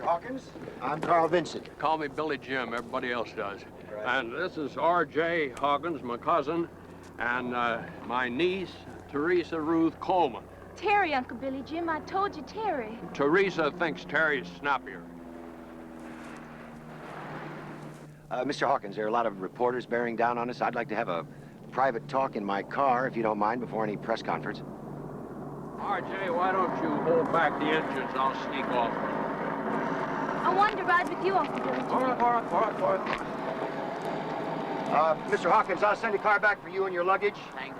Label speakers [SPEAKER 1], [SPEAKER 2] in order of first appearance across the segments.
[SPEAKER 1] Hawkins. I'm Carl Vincent.
[SPEAKER 2] Call me Billy Jim. Everybody else does. Right. And this is R.J. Hawkins, my cousin, and my niece, Teresa Ruth Coleman.
[SPEAKER 3] Terry, Uncle Billy Jim. I told you Terry.
[SPEAKER 2] Teresa thinks Terry's snappier.
[SPEAKER 1] Mr. Hawkins, there are a lot of reporters bearing down on us. I'd like to have a private talk in my car, if you don't mind, before any press conference.
[SPEAKER 2] R.J., why don't you hold back the engines? I'll sneak off.
[SPEAKER 3] I wanted to ride with you, Uncle Billy Jim.
[SPEAKER 2] All right.
[SPEAKER 1] Mr. Hawkins, I'll send a car back for you and your luggage.
[SPEAKER 2] Thanks.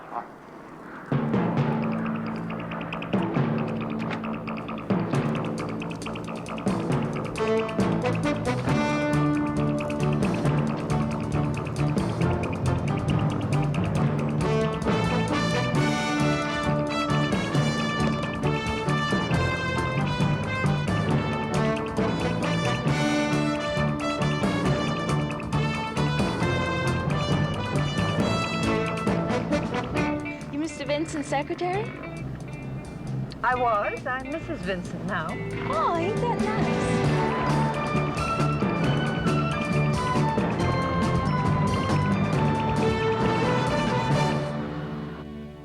[SPEAKER 3] Vincent's secretary?
[SPEAKER 4] I was. I'm Mrs. Vincent now.
[SPEAKER 3] Oh, ain't that
[SPEAKER 1] nice?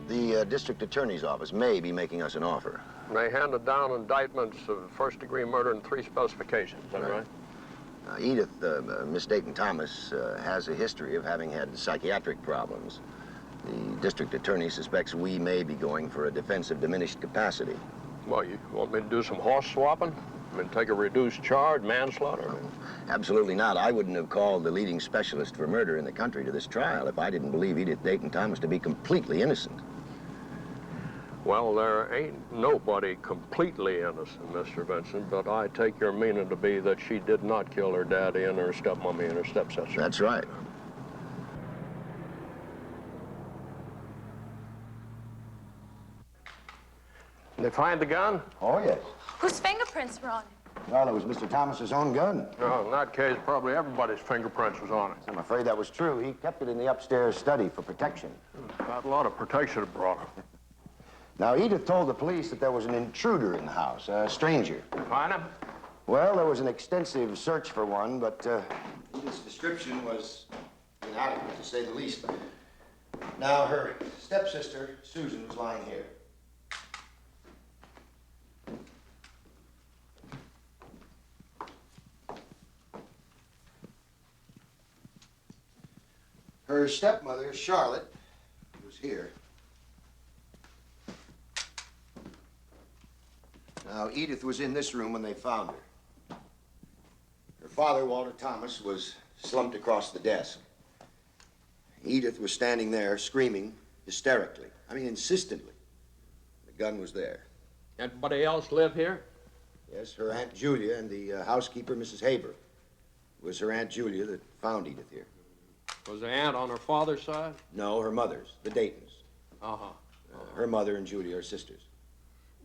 [SPEAKER 1] The district attorney's office may be making us an offer.
[SPEAKER 2] They handed down indictments of first-degree murder and 3 specifications. Is that right?
[SPEAKER 1] Edith, Miss Dayton Thomas, has a history of having had psychiatric problems. The district attorney suspects we may be going for a defense of diminished capacity.
[SPEAKER 2] Well, you want me to do some horse swapping? I mean, take a reduced charge, manslaughter?
[SPEAKER 1] No, absolutely not. I wouldn't have called the leading specialist for murder in the country to this trial if I didn't believe Edith Dayton Thomas to be completely innocent.
[SPEAKER 2] Well, there ain't nobody completely innocent, Mr. Vincent, but I take your meaning to be that she did not kill her daddy and her stepmommy and her stepsister.
[SPEAKER 1] That's right.
[SPEAKER 2] They find the gun?
[SPEAKER 1] Oh, yes.
[SPEAKER 3] Whose fingerprints were on it?
[SPEAKER 1] Well, it was Mr. Thomas's own gun.
[SPEAKER 2] Oh, in that case, probably everybody's fingerprints was on it.
[SPEAKER 1] I'm afraid that was true. He kept it in the upstairs study for protection.
[SPEAKER 2] Got a lot of protection it brought him.
[SPEAKER 1] Now, Edith told the police that there was an intruder in the house, a stranger.
[SPEAKER 2] Find him?
[SPEAKER 1] Well, there was an extensive search for one, but Edith's description was inadequate, to say the least. Now, her stepsister, Susan, was lying here. Her stepmother, Charlotte, was here. Now, Edith was in this room when they found her. Her father, Walter Thomas, was slumped across the desk. Edith was standing there screaming hysterically. I mean, insistently. The gun was there.
[SPEAKER 2] Anybody else live here?
[SPEAKER 1] Yes, her Aunt Julia and the housekeeper, Mrs. Haber. It was her Aunt Julia that found Edith here.
[SPEAKER 2] Was the aunt on her father's side?
[SPEAKER 1] No, her mother's, the Daytons.
[SPEAKER 2] Uh-huh.
[SPEAKER 1] Her mother and Julia are sisters.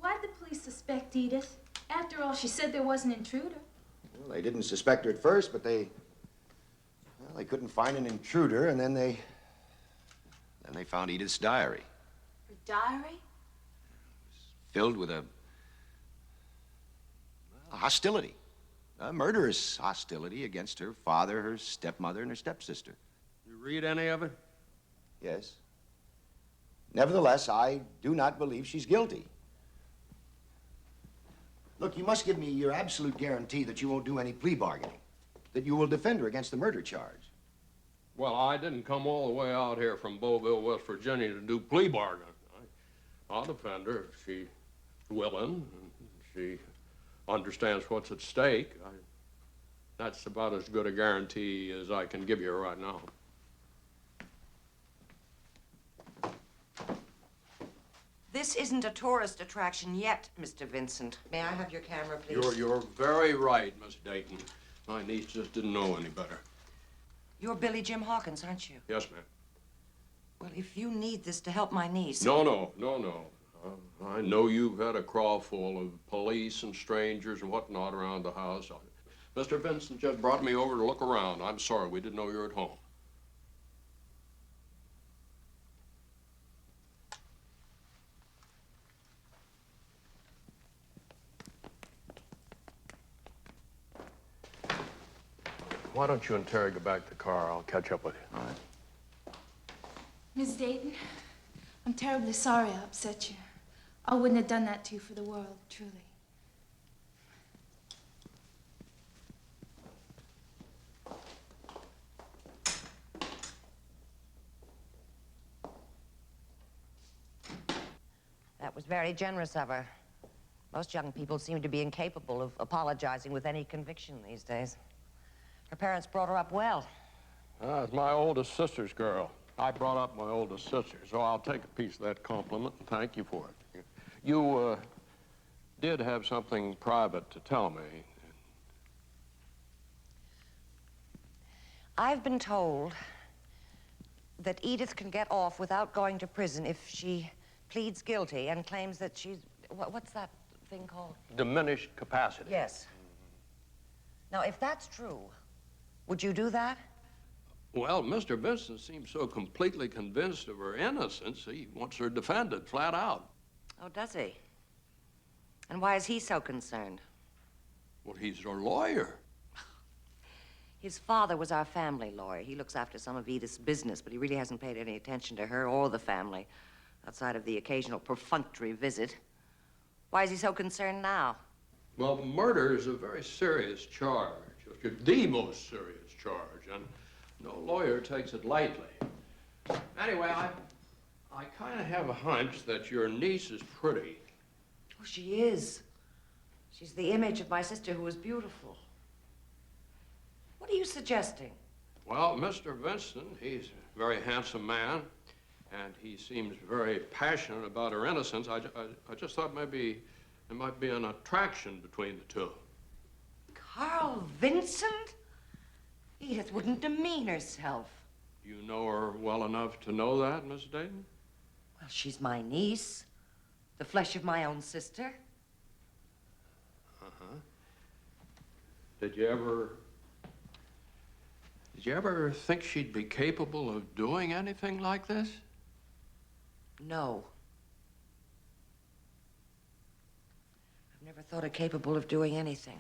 [SPEAKER 3] Why'd the police suspect Edith? After all, she said there was an intruder.
[SPEAKER 1] Well, they didn't suspect her at first, but they couldn't find an intruder, and then they found Edith's diary.
[SPEAKER 3] Her diary?
[SPEAKER 1] It was filled with a hostility. A murderous hostility against her father, her stepmother, and her stepsister.
[SPEAKER 2] You read any of it?
[SPEAKER 1] Yes. Nevertheless, I do not believe she's guilty. Look, you must give me your absolute guarantee that you won't do any plea bargaining, that you will defend her against the murder charge.
[SPEAKER 2] Well, I didn't come all the way out here from Beauville, West Virginia to do plea bargaining. I'll defend her if she's willing and she understands what's at stake. That's about as good a guarantee as I can give you right now.
[SPEAKER 5] This isn't a tourist attraction yet, Mr. Vincent. May I have your camera, please?
[SPEAKER 2] You're very right, Miss Dayton. My niece just didn't know any better.
[SPEAKER 5] You're Billy Jim Hawkins, aren't you?
[SPEAKER 2] Yes, ma'am.
[SPEAKER 5] Well, if you need this to help my niece...
[SPEAKER 2] No. I know you've had a craw full of police and strangers and whatnot around the house. Mr. Vincent just brought me over to look around. I'm sorry, we didn't know you were at home. why don't you and Terry go back to the car? I'll catch up with you.
[SPEAKER 1] All right.
[SPEAKER 3] Miss Dayton, I'm terribly sorry I upset you. I wouldn't have done that to you for the world, truly.
[SPEAKER 5] That was very generous of her. Most young people seem to be incapable of apologizing with any conviction these days. Her parents brought her up well.
[SPEAKER 2] It's my oldest sister's girl. I brought up my oldest sister, so I'll take a piece of that compliment and thank you for it. You did have something private to tell me.
[SPEAKER 5] I've been told that Edith can get off without going to prison if she pleads guilty and claims that she's... What's that thing called?
[SPEAKER 2] Diminished capacity.
[SPEAKER 5] Yes. Now, if that's true, would you do that?
[SPEAKER 2] Well, Mr. Vincent seems so completely convinced of her innocence, he wants her defended flat out.
[SPEAKER 5] Oh, does he? And why is he so concerned?
[SPEAKER 2] Well, he's her lawyer.
[SPEAKER 5] His father was our family lawyer. He looks after some of Edith's business, but he really hasn't paid any attention to her or the family, outside of the occasional perfunctory visit. Why is he so concerned now?
[SPEAKER 2] Well, murder is a very serious charge, the most serious charge, and no lawyer takes it lightly. Anyway, I kind of have a hunch that your niece is pretty.
[SPEAKER 5] Oh, she is. She's the image of my sister who was beautiful. What are you suggesting?
[SPEAKER 2] Well, Mr. Vincent, he's a very handsome man, and he seems very passionate about her innocence. I just thought maybe there might be an attraction between the two.
[SPEAKER 5] Carl Vincent? Edith wouldn't demean herself.
[SPEAKER 2] You know her well enough to know that, Miss Dayton?
[SPEAKER 5] Well, she's my niece, the flesh of my own sister.
[SPEAKER 2] Uh-huh. Did you ever think she'd be capable of doing anything like this?
[SPEAKER 5] No. I've never thought her capable of doing anything.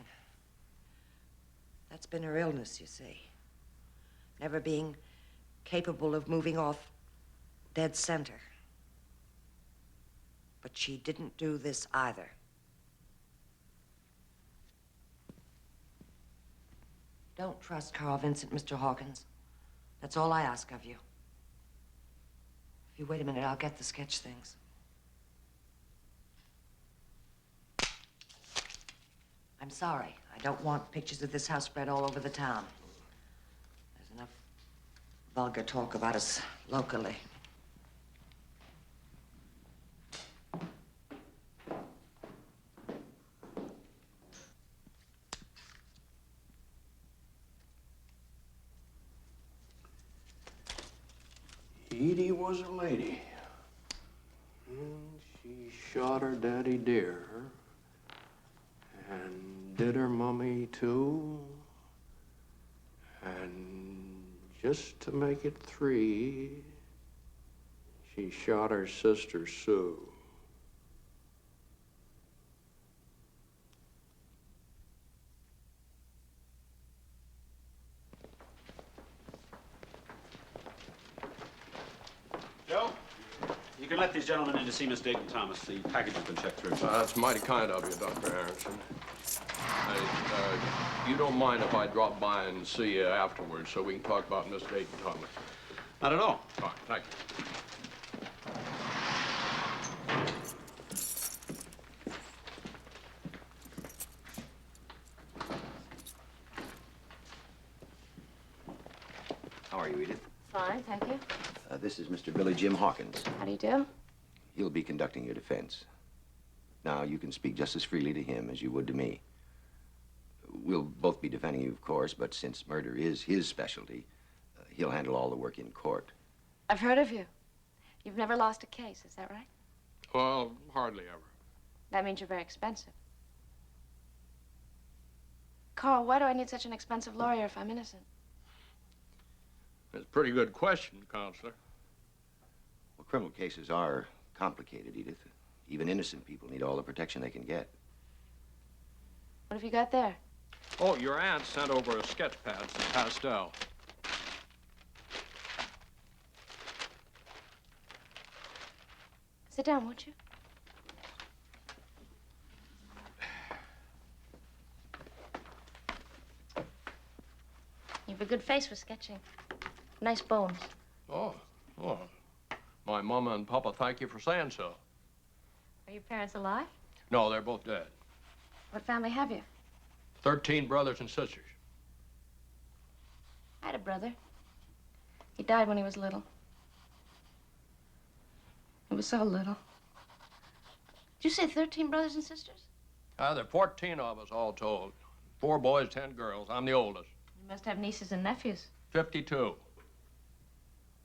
[SPEAKER 5] That's been her illness, you see. Never being capable of moving off dead center. But she didn't do this either. Don't trust Carl Vincent, Mr. Hawkins. That's all I ask of you. If you wait a minute, I'll get the sketch things. I'm sorry. I don't want pictures of this house spread all over the town. There's enough vulgar talk about us locally.
[SPEAKER 2] Edie was a lady, and she shot her daddy dear, and did her mummy too, and just to make it 3, she shot her sister Sue.
[SPEAKER 6] Joe, you can let these gentlemen in to see Miss Dayton Thomas. The package has been checked through.
[SPEAKER 2] That's mighty kind of you, Dr. Aronson. You don't mind if I drop by and see you afterwards so we can talk about Miss Dayton Thomas?
[SPEAKER 6] Not at all.
[SPEAKER 2] All right, thank you.
[SPEAKER 1] How are you, Edith?
[SPEAKER 7] Fine, thank you.
[SPEAKER 1] This is Mr. Billy Jim Hawkins.
[SPEAKER 7] How do you do?
[SPEAKER 1] He'll be conducting your defense. Now, you can speak just as freely to him as you would to me. We'll both be defending you, of course, but since murder is his specialty, he'll handle all the work in court.
[SPEAKER 7] I've heard of you. You've never lost a case, is that right?
[SPEAKER 2] Well, hardly ever.
[SPEAKER 7] That means you're very expensive. Carl, why do I need such an expensive lawyer if I'm innocent?
[SPEAKER 2] That's a pretty good question, Counselor.
[SPEAKER 1] Well, criminal cases are complicated, Edith. Even innocent people need all the protection they can get.
[SPEAKER 7] What have you got there?
[SPEAKER 2] Oh, your aunt sent over a sketch pad, some pastel.
[SPEAKER 7] Sit down, won't you? You have a good face for sketching. Nice bones.
[SPEAKER 2] Oh, oh. My mama and papa thank you for saying so.
[SPEAKER 7] Are your parents alive?
[SPEAKER 2] No, they're both dead.
[SPEAKER 7] What family have you?
[SPEAKER 2] 13 brothers and sisters.
[SPEAKER 7] I had a brother. He died when he was little. He was so little. Did you say 13 brothers and sisters?
[SPEAKER 2] There are 14 of us all told. 4 boys, 10 girls. I'm the oldest.
[SPEAKER 7] You must have nieces and nephews.
[SPEAKER 2] 52.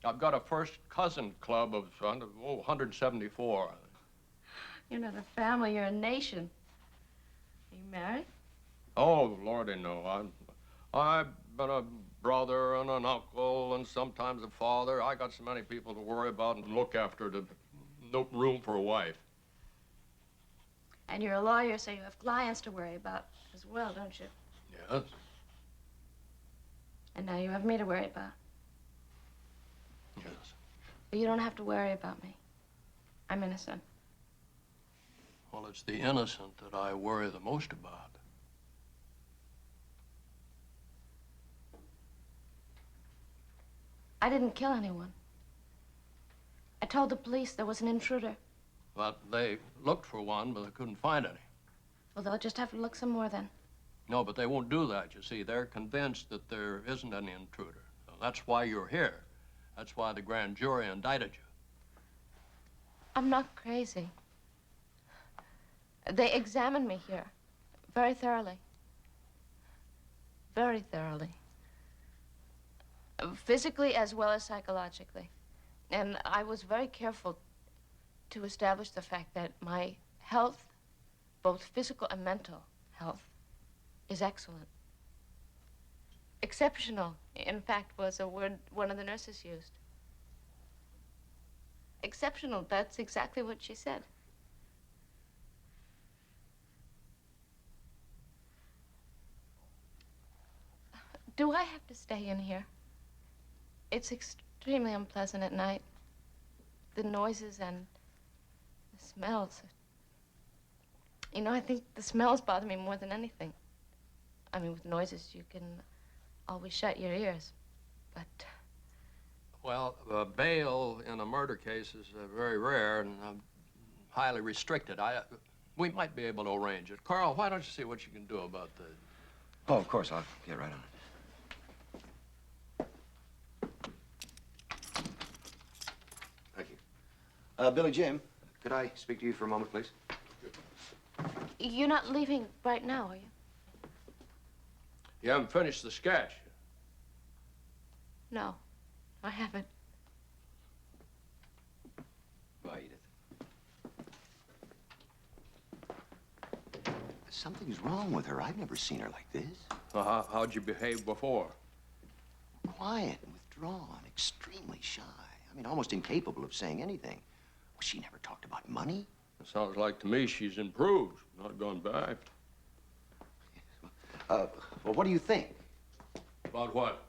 [SPEAKER 2] I've got a first cousin club of 174.
[SPEAKER 7] You're not a family, you're a nation. Are you married?
[SPEAKER 2] Oh, Lordy, no. I've been a brother and an uncle and sometimes a father. I got so many people to worry about and look after to no room for a wife.
[SPEAKER 7] And you're a lawyer, so you have clients to worry about as well, don't you?
[SPEAKER 2] Yes.
[SPEAKER 7] And now you have me to worry about.
[SPEAKER 2] Yes.
[SPEAKER 7] But you don't have to worry about me. I'm innocent.
[SPEAKER 2] Well, it's the innocent that I worry the most about.
[SPEAKER 7] I didn't kill anyone. I told the police there was an intruder.
[SPEAKER 2] But they looked for one, but they couldn't find any.
[SPEAKER 7] Well, they'll just have to look some more then.
[SPEAKER 2] No, but they won't do that, you see. They're convinced that there isn't any intruder. So that's why you're here. That's why the grand jury indicted you.
[SPEAKER 7] I'm not crazy. They examined me here very thoroughly. Very thoroughly. Physically as well as psychologically. And I was very careful to establish the fact that my health, both physical and mental health, is excellent. Exceptional, in fact, was a word one of the nurses used. Exceptional, that's exactly what she said. Do I have to stay in here? It's extremely unpleasant at night. The noises and the smells. You know, I think the smells bother me more than anything. I mean, with noises, you can always shut your ears, but...
[SPEAKER 2] Well, bail in a murder case is very rare and highly restricted. We might be able to arrange it. Carl, why don't you see what you can do about this?
[SPEAKER 1] Oh, of course. I'll get right on it. Thank you. Billy Jim, could I speak to you for a moment, please?
[SPEAKER 7] You're not leaving right now, are you?
[SPEAKER 2] You haven't finished the sketch.
[SPEAKER 7] No, I haven't.
[SPEAKER 1] Bye, Edith. Something's wrong with her. I've never seen her like this.
[SPEAKER 2] Well, how'd you behave before?
[SPEAKER 1] Quiet and withdrawn, extremely shy. I mean, almost incapable of saying anything. Well, she never talked about money.
[SPEAKER 2] It sounds like to me she's improved, not gone back.
[SPEAKER 1] Well, what do you think?
[SPEAKER 2] About what?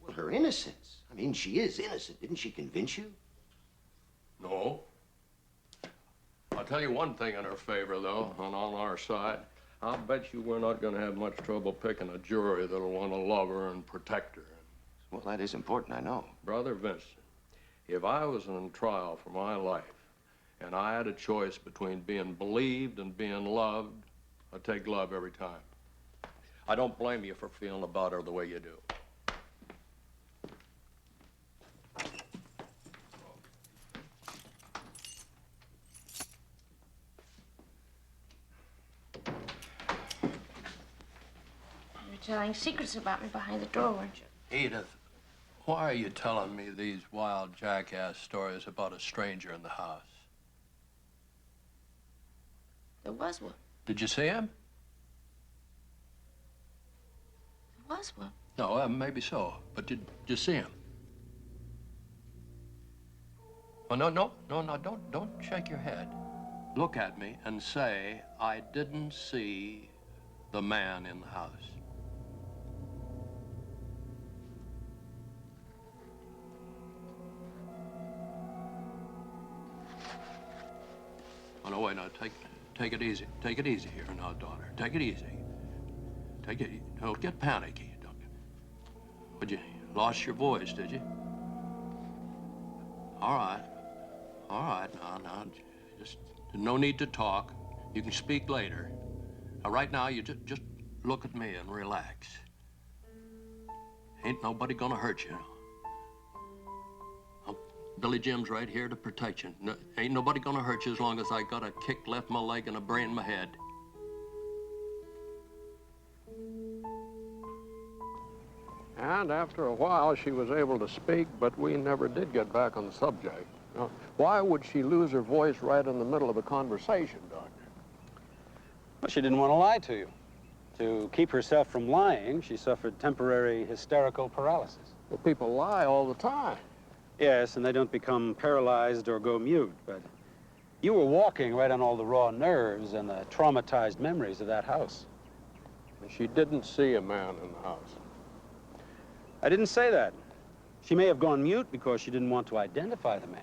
[SPEAKER 1] Well, her innocence. I mean, she is innocent. Didn't she convince you?
[SPEAKER 2] No. I'll tell you one thing in her favor, though, and on our side. I'll bet you we're not going to have much trouble picking a jury that'll want to love her and protect her.
[SPEAKER 1] Well, that is important, I know.
[SPEAKER 2] Brother Vincent, if I was on trial for my life and I had a choice between being believed and being loved, I'd take love every time. I don't blame you for feeling about her the way you do.
[SPEAKER 7] You were telling secrets about me behind the door, weren't you?
[SPEAKER 2] Edith, why are you telling me these wild jackass stories about a stranger in the house?
[SPEAKER 7] There was one.
[SPEAKER 2] Did you see him?
[SPEAKER 7] There was one.
[SPEAKER 2] No, maybe so. But did you see him? Oh, no, don't shake your head. Look at me and say, I didn't see the man in the house. Oh, no, wait, no, take it easy. Take it easy here now, daughter. Take it easy. Take it, don't get panicky. Would you lost your voice, did you? All right, now, just no need to talk. You can speak later. Now, right now, you just look at me and relax. Ain't nobody gonna hurt you. Billy Jim's right here to protect you. No, ain't nobody gonna hurt you as long as I got a kick left my leg and a brain in my head. And after a while, she was able to speak, but we never did get back on the subject. Now, why would she lose her voice right in the middle of a conversation, Doctor?
[SPEAKER 6] Well, she didn't want to lie to you. To keep herself from lying, she suffered temporary hysterical paralysis.
[SPEAKER 2] Well, people lie all the time.
[SPEAKER 6] Yes, and they don't become paralyzed or go mute, but you were walking right on all the raw nerves and the traumatized memories of that house.
[SPEAKER 2] And she didn't see a man in the house.
[SPEAKER 6] I didn't say that. She may have gone mute because she didn't want to identify the man.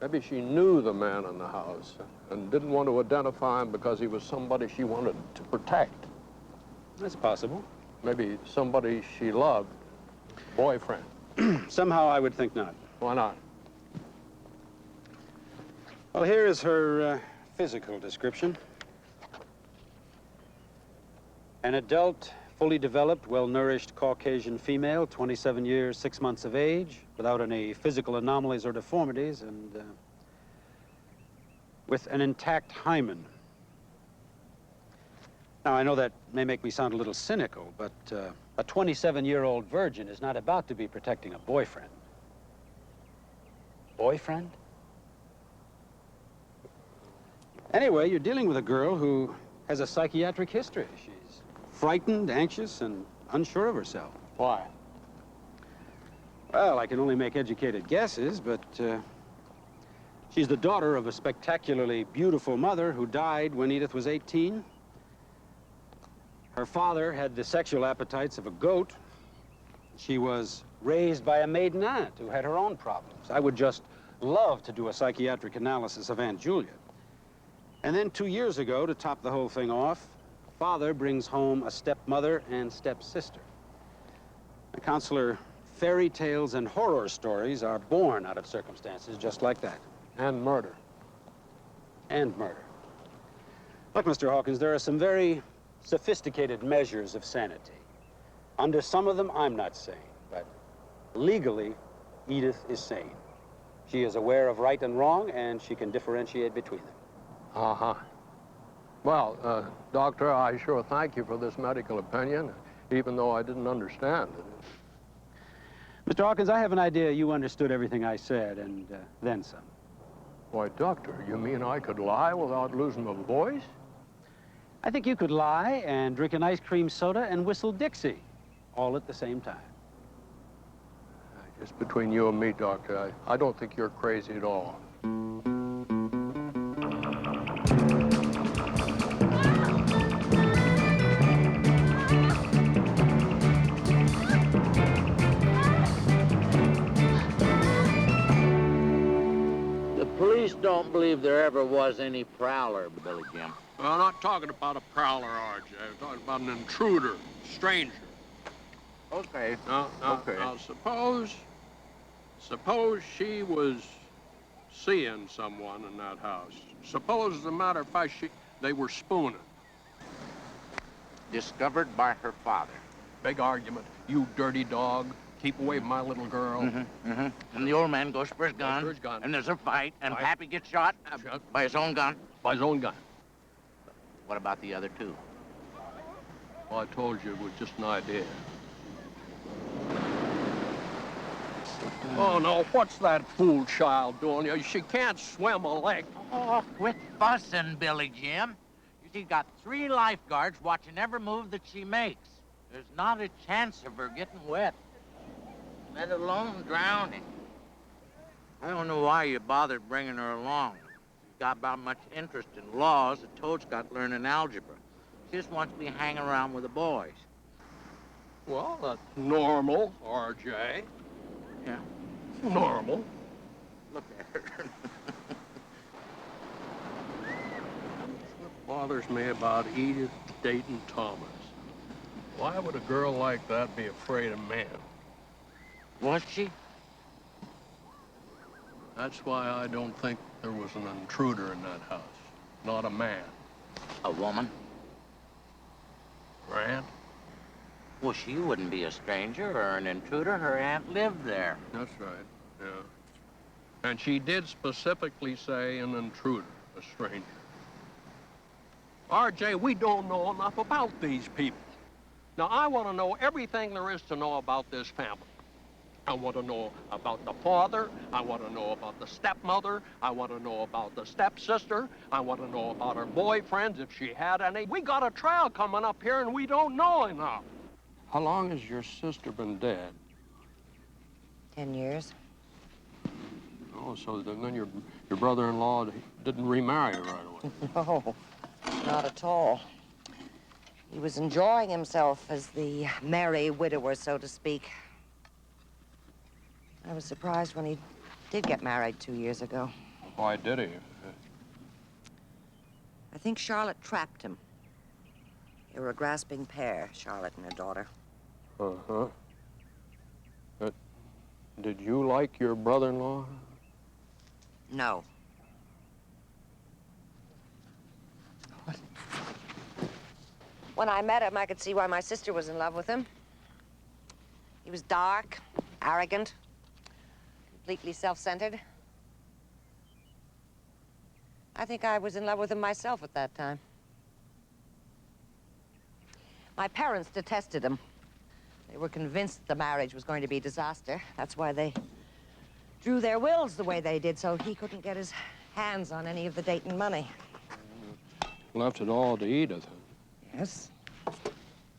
[SPEAKER 2] Maybe she knew the man in the house and didn't want to identify him because he was somebody she wanted to protect.
[SPEAKER 6] That's possible.
[SPEAKER 2] Maybe somebody she loved, boyfriend.
[SPEAKER 6] Somehow I would think not.
[SPEAKER 2] Why not?
[SPEAKER 6] Well, here is her physical description. An adult, fully developed, well-nourished Caucasian female, 27 years, 6 months of age, without any physical anomalies or deformities, and with an intact hymen. Now, I know that may make me sound a little cynical, but a 27-year-old virgin is not about to be protecting a boyfriend. Boyfriend? Anyway, you're dealing with a girl who has a psychiatric history. She's frightened, anxious, and unsure of herself.
[SPEAKER 2] Why?
[SPEAKER 6] Well, I can only make educated guesses, but she's the daughter of a spectacularly beautiful mother who died when Edith was 18. Her father had the sexual appetites of a goat. She was raised by a maiden aunt who had her own problems. I would just love to do a psychiatric analysis of Aunt Julia. And then 2 years ago, to top the whole thing off, father brings home a stepmother and stepsister. The counselor, fairy tales and horror stories are born out of circumstances just like that.
[SPEAKER 2] And murder.
[SPEAKER 6] And murder. Look, Mr. Hawkins, there are some very sophisticated measures of sanity. Under some of them, I'm not sane, but legally, Edith is sane. She is aware of right and wrong, and she can differentiate between them.
[SPEAKER 2] Uh-huh. Well, Doctor, I sure thank you for this medical opinion, even though I didn't understand it.
[SPEAKER 6] Mr. Hawkins, I have an idea you understood everything I said, and then some.
[SPEAKER 2] Why, Doctor, you mean I could lie without losing my voice?
[SPEAKER 6] I think you could lie and drink an ice cream soda and whistle Dixie, all at the same time.
[SPEAKER 2] Just between you and me, Doctor, I don't think you're crazy at all.
[SPEAKER 8] The police don't believe there ever was any prowler, Billy Jim.
[SPEAKER 2] Well, I'm not talking about a prowler, RJ. I'm talking about an intruder, stranger.
[SPEAKER 8] Okay.
[SPEAKER 2] Now, suppose she was seeing someone in that house. Suppose, as a matter of fact, they were spooning.
[SPEAKER 8] Discovered by her father.
[SPEAKER 2] Big argument. You dirty dog. Keep away from my little girl.
[SPEAKER 8] And the old man goes for his gun. And there's a fight, and Pappy gets shot by his own gun.
[SPEAKER 2] By his own gun.
[SPEAKER 8] What about the other two?
[SPEAKER 2] Well, I told you it was just an idea. Oh, no, what's that fool child doing? She can't swim a lick.
[SPEAKER 8] Oh, quit fussing, Billy Jim. She's got 3 lifeguards watching every move that she makes. There's not a chance of her getting wet, let alone drowning. I don't know why you bothered bringing her along. She's got about much interest in laws that Toad's got learning algebra. just wants to be hanging around with the boys.
[SPEAKER 2] Well, that's normal, RJ.
[SPEAKER 8] Yeah.
[SPEAKER 2] Normal.
[SPEAKER 8] Look at her.
[SPEAKER 2] What bothers me about Edith dating Thomas? Why would a girl like that be afraid of men?
[SPEAKER 8] Was she?
[SPEAKER 2] That's why I don't think there was an intruder in that house. Not a man.
[SPEAKER 8] A woman?
[SPEAKER 2] Grant?
[SPEAKER 8] Well, she wouldn't be a stranger or an intruder. Her aunt lived there.
[SPEAKER 2] That's right, yeah. And she did specifically say an intruder, a stranger. RJ, we don't know enough about these people. Now, I want to know everything there is to know about this family. I want to know about the father. I want to know about the stepmother. I want to know about the stepsister. I want to know about her boyfriends, if she had any. We got a trial coming up here, and we don't know enough. How long has your sister been dead?
[SPEAKER 5] 10 years.
[SPEAKER 2] Oh, so then your brother-in-law didn't remarry her right away.
[SPEAKER 5] No, not at all. He was enjoying himself as the merry widower, so to speak. I was surprised when he did get married 2 years ago.
[SPEAKER 2] Why did he?
[SPEAKER 5] I think Charlotte trapped him. They were a grasping pair, Charlotte and her daughter.
[SPEAKER 2] Uh-huh. Did you like your brother-in-law?
[SPEAKER 5] No. When I met him, I could see why my sister was in love with him. He was dark, arrogant, completely self-centered. I think I was in love with him myself at that time. My parents detested him. They were convinced the marriage was going to be a disaster. That's why they drew their wills the way they did, so he couldn't get his hands on any of the Dayton money.
[SPEAKER 2] Left it all to Edith.
[SPEAKER 5] Yes.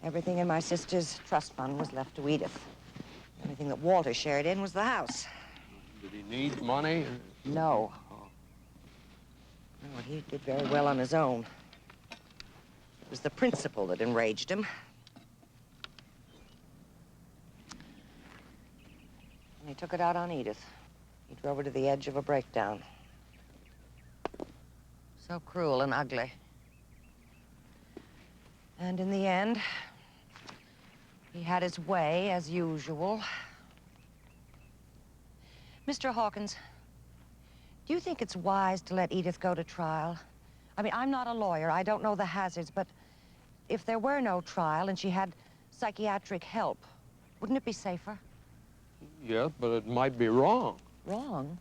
[SPEAKER 5] Everything in my sister's trust fund was left to Edith. Everything that Walter shared in was the house.
[SPEAKER 2] Did he need money?
[SPEAKER 5] No. No, he did very well on his own. It was the principle that enraged him. And he took it out on Edith. He drove her to the edge of a breakdown. So cruel and ugly. And in the end, he had his way, as usual. Mr. Hawkins, do you think it's wise to let Edith go to trial? I mean, I'm not a lawyer. I don't know the hazards, but if there were no trial and she had psychiatric help, wouldn't it be safer?
[SPEAKER 2] Yeah, but it might be wrong.
[SPEAKER 5] Wrong?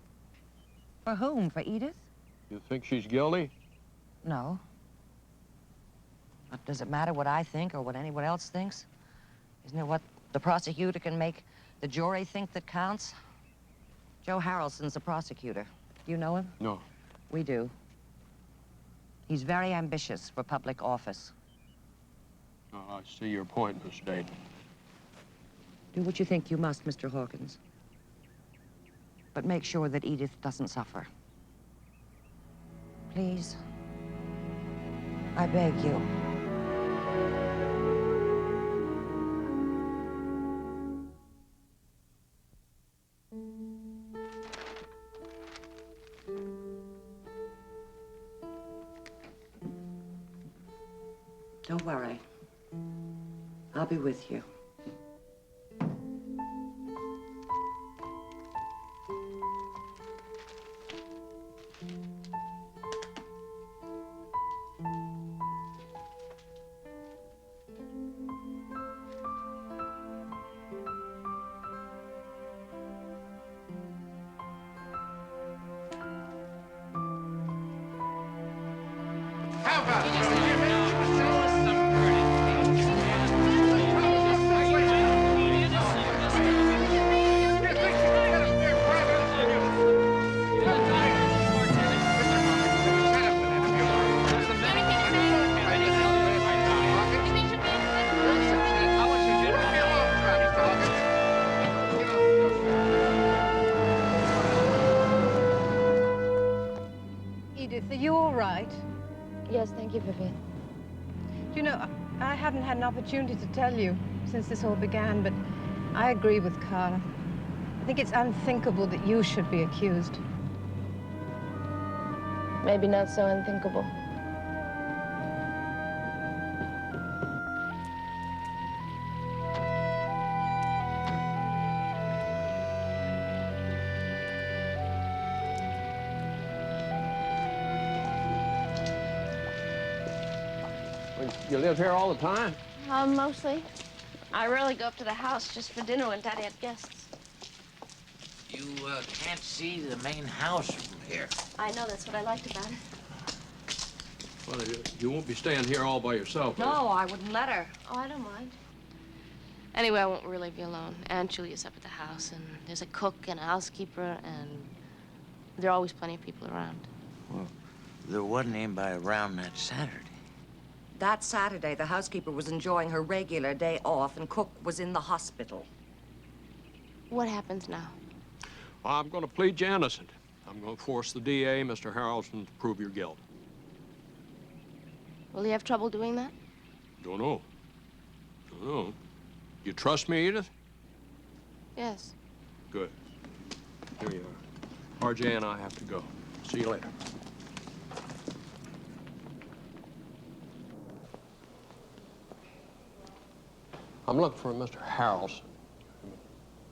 [SPEAKER 5] For whom? For Edith?
[SPEAKER 2] You think she's guilty?
[SPEAKER 5] No. But does it matter what I think or what anyone else thinks? Isn't it what the prosecutor can make the jury think that counts? Joe Harrelson's the prosecutor. Do you know him?
[SPEAKER 2] No.
[SPEAKER 5] We do. He's very ambitious for public office.
[SPEAKER 2] Oh, I see your point, Miss Dayton.
[SPEAKER 5] Do what you think you must, Mr. Hawkins. But make sure that Edith doesn't suffer. Please. I beg you. Don't worry. I'll be with you.
[SPEAKER 4] Edith, are you all right?
[SPEAKER 7] Yes, thank you, Vivian.
[SPEAKER 4] Do you know, I haven't had an opportunity to tell you since this all began, but I agree with Carl. I think it's unthinkable that you should be accused.
[SPEAKER 7] Maybe not so unthinkable.
[SPEAKER 2] You live here all the time?
[SPEAKER 7] Mostly. I rarely go up to the house just for dinner when Daddy had guests.
[SPEAKER 8] You can't see the main house from here.
[SPEAKER 7] I know, that's what I liked about it.
[SPEAKER 2] Well, you won't be staying here all by yourself.
[SPEAKER 5] No, I wouldn't let her.
[SPEAKER 7] Oh, I don't mind. Anyway, I won't really be alone. Aunt Julia's up at the house, and there's a cook and a housekeeper, and there are always plenty of people around.
[SPEAKER 8] Well, there wasn't anybody around that Saturday.
[SPEAKER 5] That Saturday, the housekeeper was enjoying her regular day off, and Cook was in the hospital.
[SPEAKER 7] What happens now?
[SPEAKER 2] I'm going to plead you innocent. I'm going to force the DA, Mr. Harrelson, to prove your guilt.
[SPEAKER 7] Will he have trouble doing that?
[SPEAKER 2] Don't know. Don't know. You trust me, Edith?
[SPEAKER 7] Yes.
[SPEAKER 2] Good. Here you are. RJ and I have to go. See you later. I'm looking for Mr. Harrelson. Is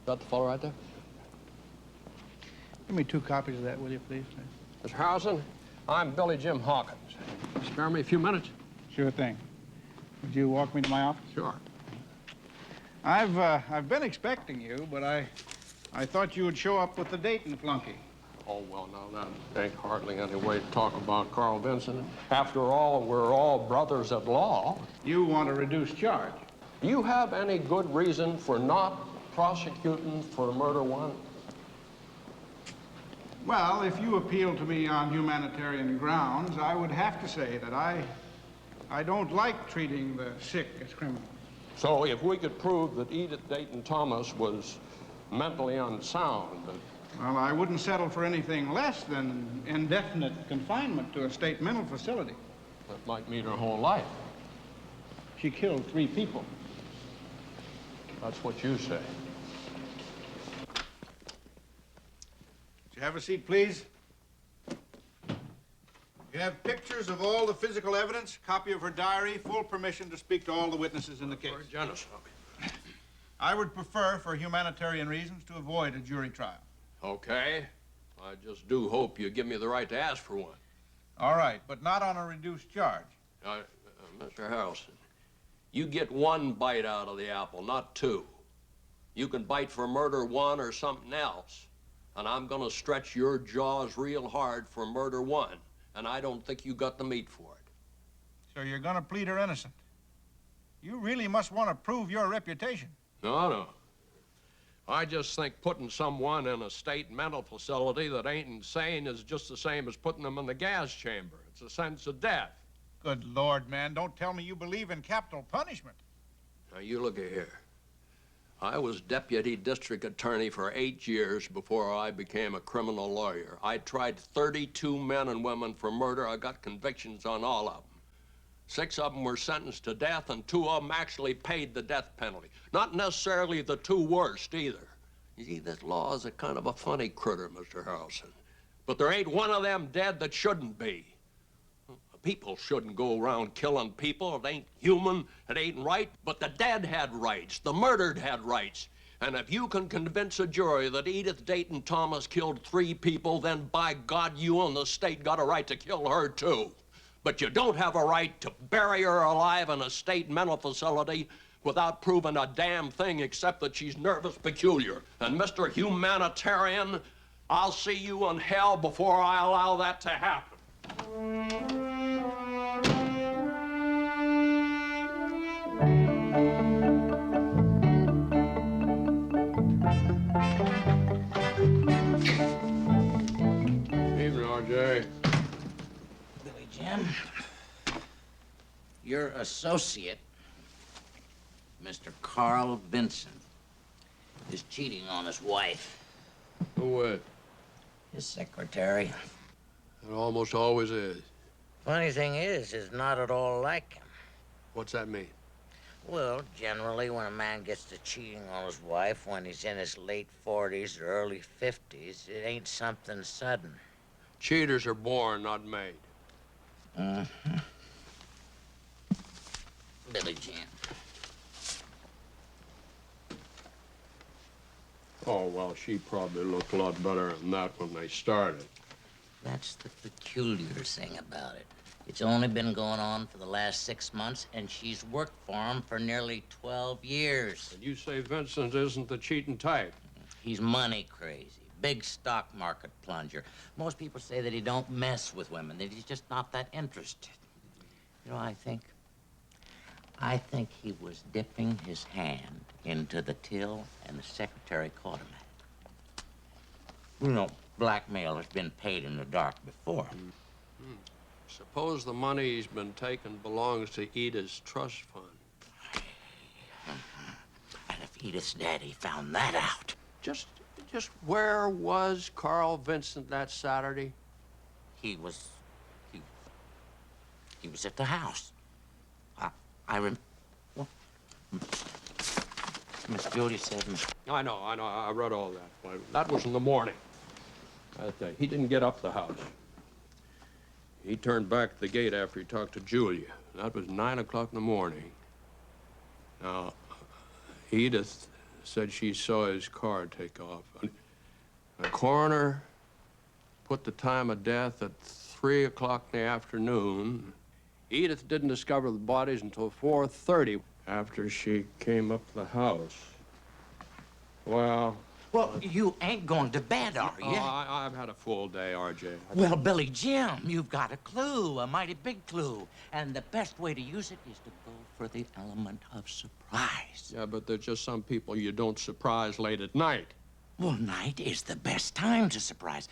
[SPEAKER 2] that the fellow right there?
[SPEAKER 9] Give me 2 copies of that, will you, please?
[SPEAKER 2] Mr. Harrelson, I'm Billy Jim Hawkins. Spare me a few minutes?
[SPEAKER 9] Sure thing. Would you walk me to my office?
[SPEAKER 2] Sure.
[SPEAKER 9] I've been expecting you, but I thought you would show up with the Dayton flunky.
[SPEAKER 2] Oh, well, now, that ain't hardly any way to talk about Carl Vincent. After all, we're all brothers at law.
[SPEAKER 9] You want a reduced charge.
[SPEAKER 2] Do you have any good reason for not prosecuting for murder one?
[SPEAKER 9] Well, if you appeal to me on humanitarian grounds, I would have to say that I don't like treating the sick as criminals.
[SPEAKER 2] So if we could prove that Edith Dayton Thomas was mentally unsound,
[SPEAKER 9] Well, I wouldn't settle for anything less than indefinite confinement to a state mental facility.
[SPEAKER 2] that might mean her whole life.
[SPEAKER 9] She killed 3 people.
[SPEAKER 2] That's what you say.
[SPEAKER 9] Would you have a seat, please? You have pictures of all the physical evidence, copy of her diary, full permission to speak to all the witnesses in the case.
[SPEAKER 2] Very generous of you.
[SPEAKER 9] I would prefer, for humanitarian reasons, to avoid a jury trial.
[SPEAKER 2] Okay. I just do hope you give me the right to ask for one.
[SPEAKER 9] All right, but not on a reduced charge.
[SPEAKER 2] Mr. Harrelson, you get 1 bite out of the apple, not 2. You can bite for murder 1 or something else, and I'm gonna stretch your jaws real hard for murder 1, and I don't think you got the meat for it.
[SPEAKER 9] So you're gonna plead her innocent. You really must want to prove your reputation.
[SPEAKER 2] No. I just think putting someone in a state mental facility that ain't insane is just the same as putting them in the gas chamber. It's a sentence of death.
[SPEAKER 9] Good Lord, man, don't tell me you believe in capital punishment.
[SPEAKER 2] Now, you look here. I was deputy district attorney for 8 years before I became a criminal lawyer. I tried 32 men and women for murder. I got convictions on all of them. 6 of them were sentenced to death, and 2 of them actually paid the death penalty. Not necessarily the 2 worst, either. You see, this law is a kind of a funny critter, Mr. Harrelson. But there ain't one of them dead that shouldn't be. People shouldn't go around killing people. It ain't human, it ain't right. But the dead had rights, the murdered had rights. And if you can convince a jury that Edith Dayton Thomas killed 3 people, then by God, you and the state got a right to kill her, too. But you don't have a right to bury her alive in a state mental facility without proving a damn thing except that she's nervous peculiar. And Mr. Humanitarian, I'll see you in hell before I allow that to happen. Evening, RJ.
[SPEAKER 8] Billy Jim, your associate, Mr. Carl Vincent, is cheating on his wife.
[SPEAKER 2] Who would?
[SPEAKER 8] His secretary.
[SPEAKER 2] It almost always is.
[SPEAKER 8] Funny thing is not at all like him.
[SPEAKER 2] What's that mean?
[SPEAKER 8] Well, generally, when a man gets to cheating on his wife when he's in his late 40s or early 50s, it ain't something sudden.
[SPEAKER 2] Cheaters are born, not made.
[SPEAKER 8] Mm-hmm. Billy Jim.
[SPEAKER 2] Oh, well, she probably looked a lot better than that when they started.
[SPEAKER 8] That's the peculiar thing about it. It's only been going on for the last 6 months, and she's worked for him for nearly 12 years.
[SPEAKER 2] And you say Vincent isn't the cheating type?
[SPEAKER 8] He's money crazy, big stock market plunger. Most people say that he don't mess with women, that he's just not that interested. You know, I think he was dipping his hand into the till, and the secretary caught him at it. You know, blackmail has been paid in the dark before.
[SPEAKER 2] Mm-hmm. Suppose the money he's been taking belongs to Edith's trust fund.
[SPEAKER 8] And if Edith's daddy found that out...
[SPEAKER 2] Just where was Carl Vincent that Saturday?
[SPEAKER 8] He was at the house. Well, Miss Jody said...
[SPEAKER 2] I know, I read all that. That was in the morning. He didn't get up the house. He turned back at the gate after he talked to Julia. That was 9 o'clock in the morning. Now, Edith said she saw his car take off. The coroner put the time of death at 3 o'clock in the afternoon. Edith didn't discover the bodies until 4:30 after she came up the house. Well,
[SPEAKER 8] you ain't going to bed, are you?
[SPEAKER 2] I've had a full day, R.J.
[SPEAKER 8] Well, Billy Jim, you've got a clue, a mighty big clue. And the best way to use it is to go for the element of surprise.
[SPEAKER 2] Yeah, but there's just some people you don't surprise late at night.
[SPEAKER 8] Well, night is the best time to surprise.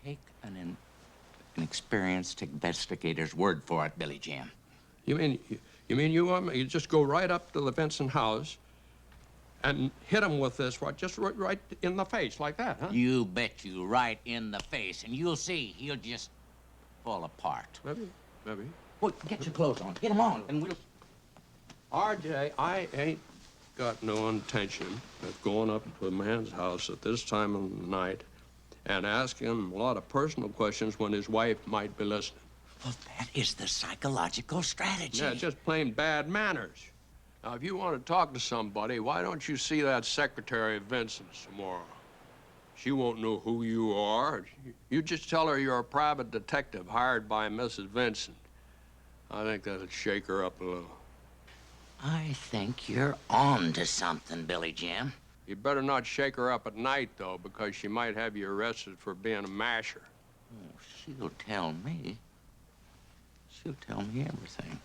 [SPEAKER 8] Take an experienced investigator's word for it, Billy Jim.
[SPEAKER 2] You mean you want me? You just go right up to the Vincent house and hit him with this, right in the face, like that, huh?
[SPEAKER 8] You bet you, right in the face, and you'll see he'll just fall apart.
[SPEAKER 2] Maybe.
[SPEAKER 8] Well, get your clothes on. Get them on, and we'll...
[SPEAKER 2] R.J., I ain't got no intention of going up to a man's house at this time of the night and asking him a lot of personal questions when his wife might be listening.
[SPEAKER 8] Well, that is the psychological strategy.
[SPEAKER 2] Yeah, just plain bad manners. Now, if you want to talk to somebody, why don't you see that Secretary Vincent tomorrow? She won't know who you are. You just tell her you're a private detective hired by Mrs. Vincent. I think that'll shake her up a little.
[SPEAKER 8] I think you're on to something, Billy Jim.
[SPEAKER 2] You better not shake her up at night, though, because she might have you arrested for being a masher.
[SPEAKER 8] Oh, she'll tell me. She'll tell me everything.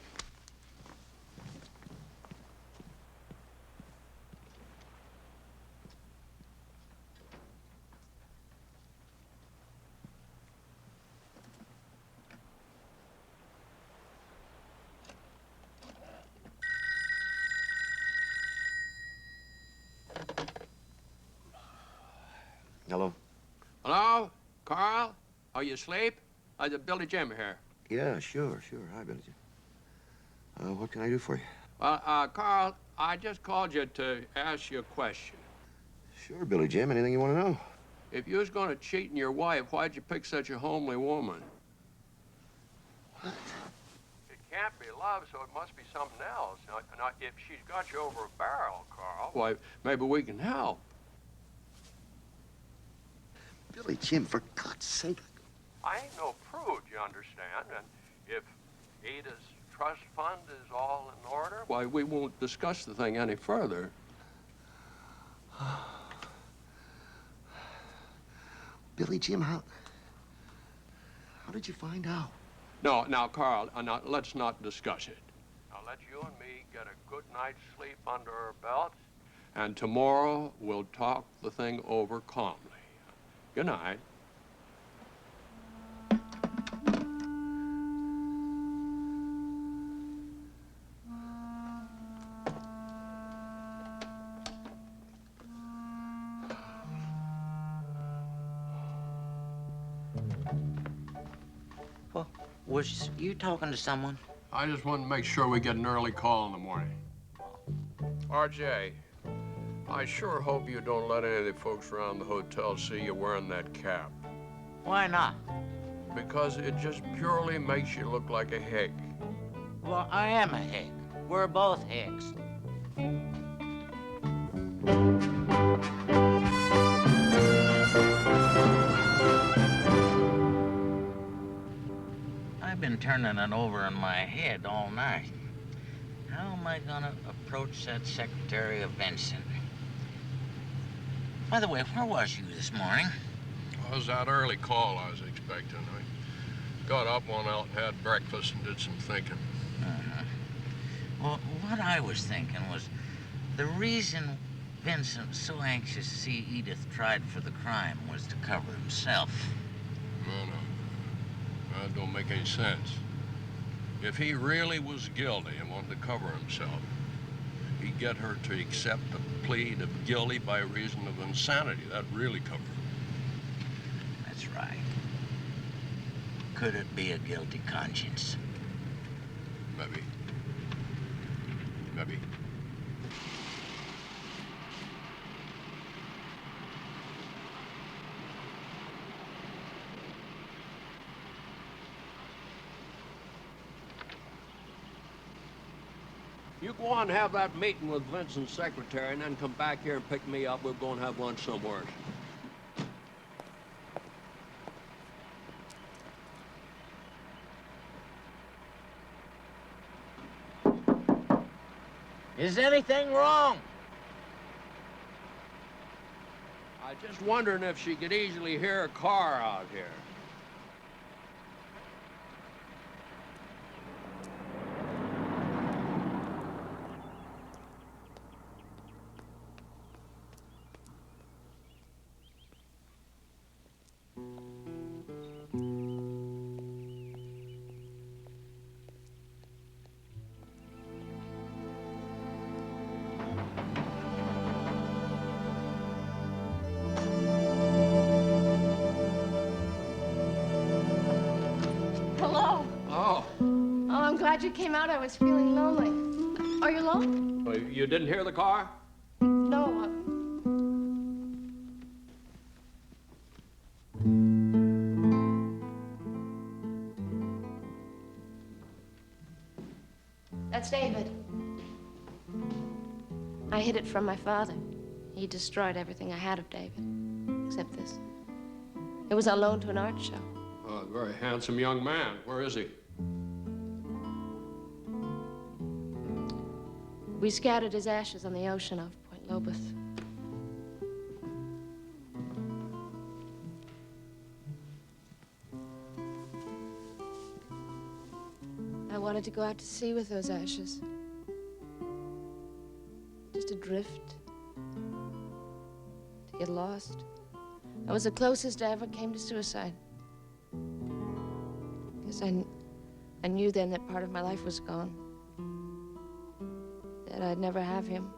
[SPEAKER 1] Hello?
[SPEAKER 2] Hello? Carl? Are you asleep? Billy Jim here.
[SPEAKER 1] Yeah, sure. Hi, Billy Jim. What can I do for you?
[SPEAKER 2] Carl, I just called you to ask you a question.
[SPEAKER 1] Sure, Billy Jim. Anything you want to know?
[SPEAKER 2] If you was going to cheat on your wife, why'd you pick such a homely woman?
[SPEAKER 1] What?
[SPEAKER 2] It can't be love, so it must be something else. Now, if she's got you over a barrel, Carl, why, maybe we can help.
[SPEAKER 1] Billy Jim, for God's sake.
[SPEAKER 2] I ain't no prude, you understand, and if Ada's trust fund is all in order, why, we won't discuss the thing any further.
[SPEAKER 1] Billy Jim, how did you find out?
[SPEAKER 2] No, now, Carl, now, let's not discuss it. Now, let you and me get a good night's sleep under our belts, and tomorrow we'll talk the thing over calmly. Good night.
[SPEAKER 8] Well, was you talking to someone?
[SPEAKER 2] I just want to make sure we get an early call in the morning. RJ, I sure hope you don't let any of the folks around the hotel see you wearing that cap.
[SPEAKER 8] Why not?
[SPEAKER 2] Because it just purely makes you look like a hick.
[SPEAKER 8] Well, I am a hick. We're both hicks. I've been turning it over in my head all night. How am I gonna approach that Secretary of Vincent? By the way, where was you this morning?
[SPEAKER 2] It was that early call I was expecting. I got up, went out and had breakfast and did some thinking.
[SPEAKER 8] Well, what I was thinking was the reason Vincent was so anxious to see Edith tried for the crime was to cover himself.
[SPEAKER 2] No. That don't make any sense. If he really was guilty and wanted to cover himself, he'd get her to accept the plea of guilty by reason of insanity. That'd really cover her.
[SPEAKER 8] That's right. Could it be a guilty conscience?
[SPEAKER 2] Maybe. You go on and have that meeting with Vincent's secretary and then come back here and pick me up. We'll go and have lunch somewhere.
[SPEAKER 8] Is anything wrong?
[SPEAKER 2] I just wondering if she could easily hear a car out here.
[SPEAKER 7] Hello.
[SPEAKER 2] Oh.
[SPEAKER 7] Oh, I'm glad you came out. I was feeling lonely. Are you alone?
[SPEAKER 2] Well, you didn't hear the car?
[SPEAKER 7] No. That's David. I hid it from my father. He destroyed everything I had of David, except this. It was on loan to an art show.
[SPEAKER 2] Oh, a very handsome young man. Where is he?
[SPEAKER 7] We scattered his ashes on the ocean off Point Lobos. I wanted to go out to sea with those ashes. Just adrift. To get lost. That was the closest I ever came to suicide. Because I knew then that part of my life was gone. That I'd never have him.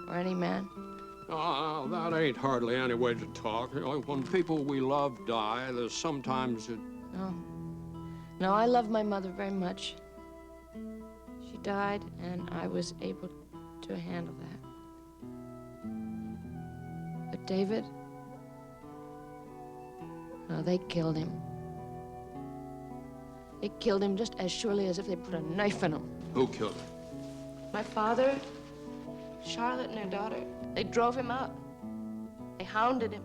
[SPEAKER 7] Or any man.
[SPEAKER 2] Oh, that ain't hardly any way to talk. You know, when people we love die, there's sometimes it...
[SPEAKER 7] No, I love my mother very much. She died, and I was able to handle that. But David? No, they killed him. They killed him just as surely as if they put a knife in him.
[SPEAKER 2] Who killed him?
[SPEAKER 7] My father, Charlotte and her daughter, they drove him out. They hounded him.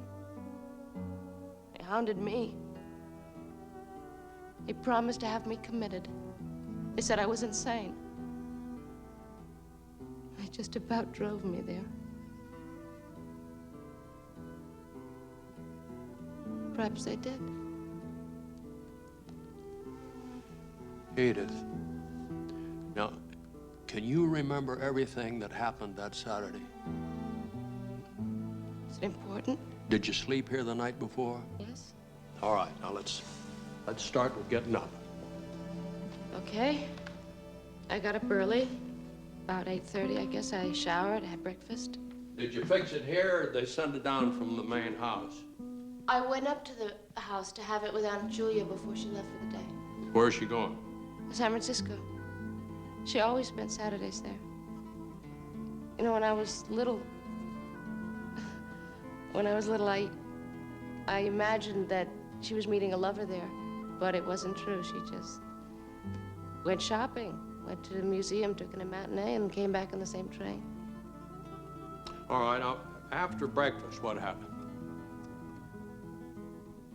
[SPEAKER 7] They hounded me. They promised to have me committed. They said I was insane. They just about drove me there. Perhaps they did.
[SPEAKER 2] Edith. Now, can you remember everything that happened that Saturday?
[SPEAKER 7] Is it important?
[SPEAKER 2] Did you sleep here the night before?
[SPEAKER 7] Yes.
[SPEAKER 2] All right, now let's start with getting up.
[SPEAKER 7] Okay. I got up early. About 8:30, I guess. I showered, had breakfast.
[SPEAKER 2] Did you fix it here, or did they send it down from the main house?
[SPEAKER 7] I went up to the house to have it with Aunt Julia before she left for the day.
[SPEAKER 2] Where's she going?
[SPEAKER 7] San Francisco. She always spent Saturdays there. You know, when I was little, I imagined that she was meeting a lover there, but it wasn't true. She just went shopping, went to the museum, took in a matinee, and came back on the same train.
[SPEAKER 2] All right, now, after breakfast, what happened?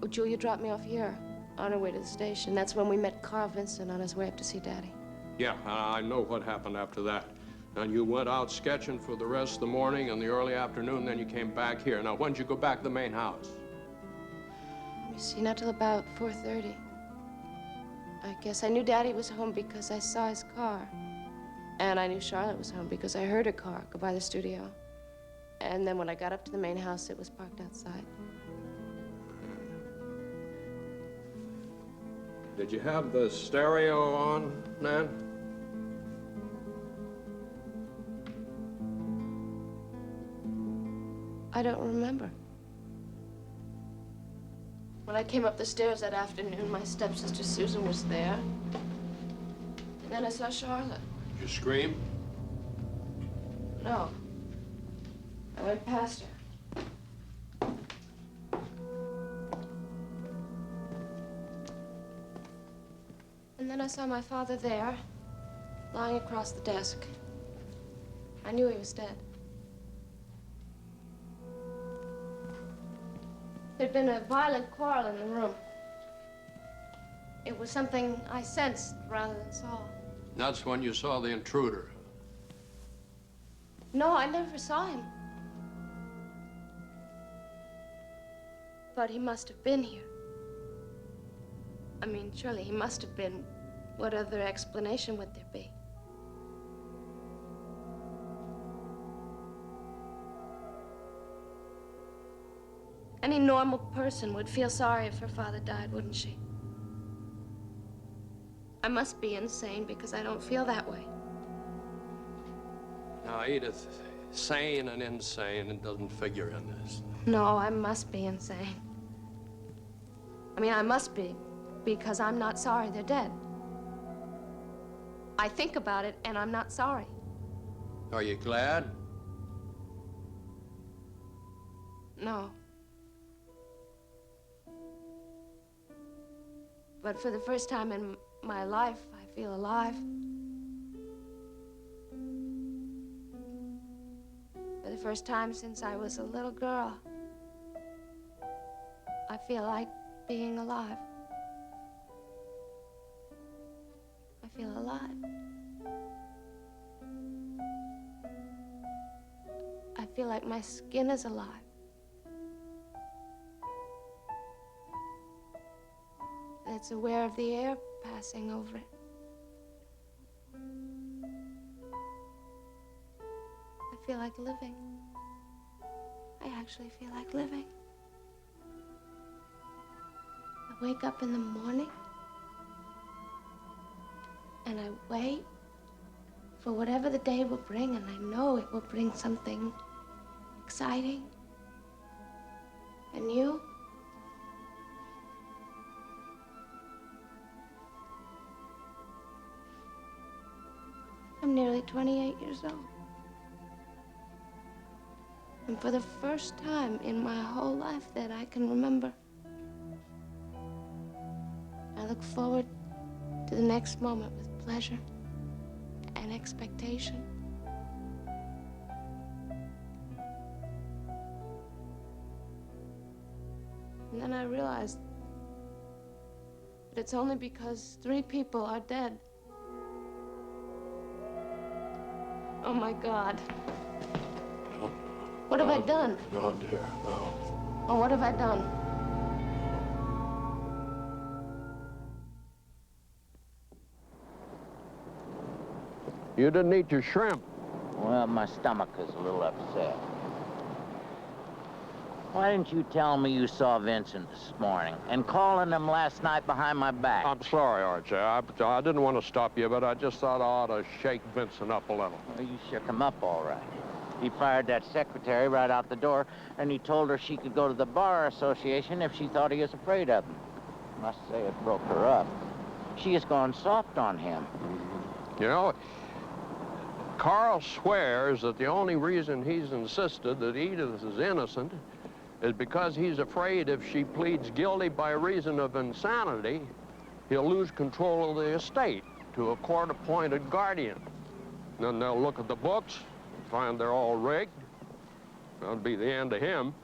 [SPEAKER 7] Oh, Julia dropped me off here on her way to the station. That's when we met Carl Vincent on his way up to see Daddy.
[SPEAKER 2] Yeah, I know what happened after that. And you went out sketching for the rest of the morning and the early afternoon, then you came back here. Now, when did you go back to the main house?
[SPEAKER 7] Let me see, not till about 4:30. I guess I knew Daddy was home because I saw his car. And I knew Charlotte was home because I heard her car go by the studio. And then when I got up to the main house, it was parked outside.
[SPEAKER 2] Did you have the stereo on, Nan?
[SPEAKER 7] I don't remember. When I came up the stairs that afternoon, my stepsister Susan was there. And then I saw Charlotte.
[SPEAKER 2] Did you scream?
[SPEAKER 7] No. I went past her. And then I saw my father there, lying across the desk. I knew he was dead. There'd been a violent quarrel in the room. It was something I sensed rather than saw.
[SPEAKER 2] That's when you saw the intruder.
[SPEAKER 7] No, I never saw him. But he must have been here. I mean, surely he must have been. What other explanation would there be? Any normal person would feel sorry if her father died, wouldn't she? I must be insane because I don't feel that way.
[SPEAKER 2] Now, Edith, sane and insane, it doesn't figure in this.
[SPEAKER 7] No, I must be insane. I mean, I must be, because I'm not sorry they're dead. I think about it, and I'm not sorry.
[SPEAKER 2] Are you glad?
[SPEAKER 7] No. But for the first time in my life, I feel alive. For the first time since I was a little girl, I feel like being alive. I feel alive. I feel like my skin is alive. It's aware of the air passing over it. I feel like living. I actually feel like living. I wake up in the morning and I wait for whatever the day will bring, and I know it will bring something exciting and new. I'm nearly 28 years old. And for the first time in my whole life that I can remember, I look forward to the next moment with pleasure and expectation. And then I realized that it's only because 3 people are dead. Oh, my God.
[SPEAKER 2] No.
[SPEAKER 7] What have I done?
[SPEAKER 2] No, dear, no.
[SPEAKER 7] Oh, what have I done?
[SPEAKER 2] You didn't eat your shrimp.
[SPEAKER 8] Well, my stomach is a little upset. Why didn't you tell me you saw Vincent this morning and calling him last night behind my back?
[SPEAKER 2] I'm sorry, Archie. I didn't want to stop you, but I just thought I ought to shake Vincent up a little.
[SPEAKER 8] Well, you shook him up all right. He fired that secretary right out the door, and he told her she could go to the Bar Association if she thought he was afraid of him. Must say it broke her up. She has gone soft on him.
[SPEAKER 2] You know, Carl swears that the only reason he's insisted that Edith is innocent is because he's afraid if she pleads guilty by reason of insanity, he'll lose control of the estate to a court-appointed guardian. Then they'll look at the books, find they're all rigged. That'll be the end of him.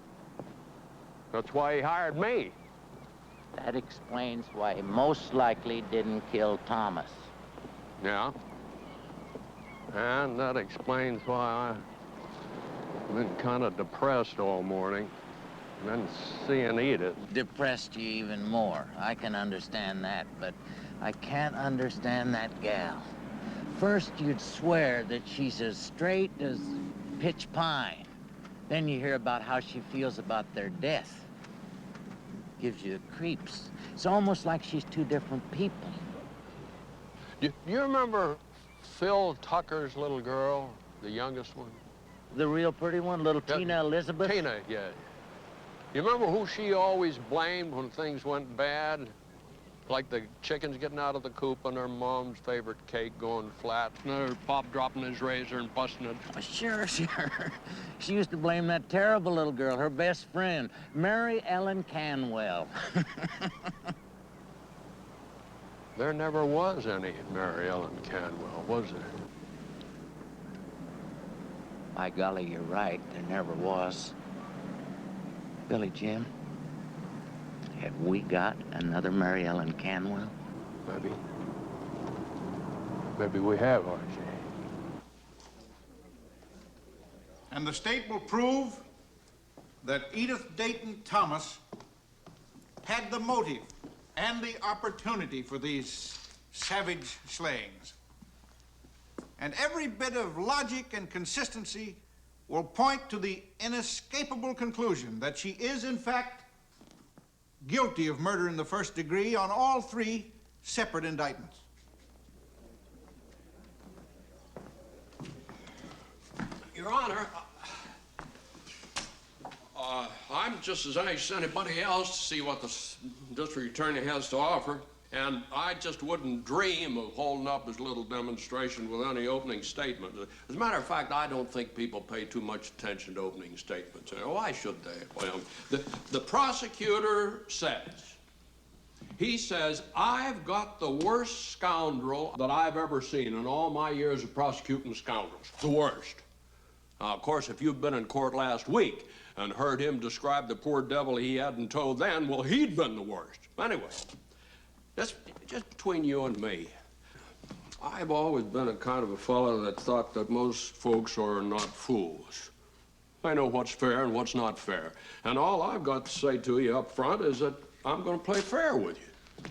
[SPEAKER 2] That's why he hired me.
[SPEAKER 8] That explains why he most likely didn't kill Thomas.
[SPEAKER 2] Yeah. And that explains why I've been kind of depressed all morning. And then seeing Edith.
[SPEAKER 8] Depressed you even more. I can understand that, but I can't understand that gal. First, you'd swear that she's as straight as pitch pine. Then you hear about how she feels about their death. Gives you the creeps. It's almost like she's two different people.
[SPEAKER 2] You remember Phil Tucker's little girl, the youngest one?
[SPEAKER 8] The real pretty one, little Tina Elizabeth?
[SPEAKER 2] Tina, yeah. You remember who she always blamed when things went bad? Like the chickens getting out of the coop and her mom's favorite cake going flat, and her pop dropping his razor and busting it.
[SPEAKER 8] Oh, sure. She used to blame that terrible little girl, her best friend, Mary Ellen Canwell.
[SPEAKER 2] There never was any Mary Ellen Canwell, was there?
[SPEAKER 8] By golly, you're right. There never was. Billy Jim, have we got another Mary Ellen Canwell?
[SPEAKER 2] Maybe. Maybe we have, R.J.
[SPEAKER 9] And the state will prove that Edith Dayton Thomas had the motive and the opportunity for these savage slayings. And every bit of logic and consistency will point to the inescapable conclusion that she is, in fact, guilty of murder in the first degree on all three separate indictments.
[SPEAKER 2] Your Honor, I'm just as anxious as anybody else to see what the district attorney has to offer, and I just wouldn't dream of holding up his little demonstration with any opening statement. As a matter of fact, I don't think people pay too much attention to opening statements. Why should they? Well, the prosecutor says, he says, I've got the worst scoundrel that I've ever seen in all my years of prosecuting scoundrels. The worst. Now, of course, if you've been in court last week and heard him describe the poor devil he hadn't told then, well, he'd been the worst. Anyway, just between you and me, I've always been a kind of a fellow that thought that most folks are not fools. They know what's fair and what's not fair. And all I've got to say to you up front is that I'm going to play fair with you.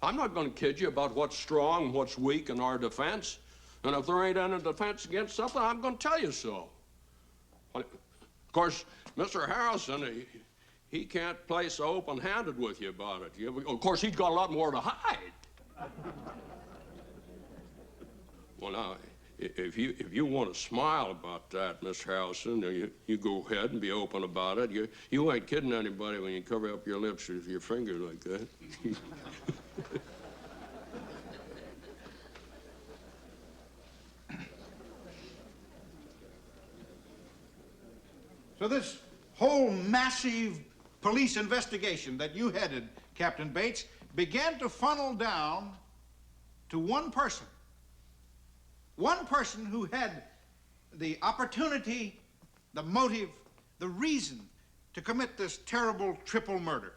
[SPEAKER 2] I'm not going to kid you about what's strong, what's weak in our defense. And if there ain't any defense against something, I'm going to tell you so. Of course, Mr. Harrison, he can't play so open-handed with you about it. Of course, he's got a lot more to hide. Well, now, if you want to smile about that, Miss Harrison, you go ahead and be open about it. You ain't kidding anybody when you cover up your lips with your finger like that.
[SPEAKER 9] So this whole massive police investigation that you headed, Captain Bates, began to funnel down to one person. One person who had the opportunity, the motive, the reason to commit this terrible triple murder.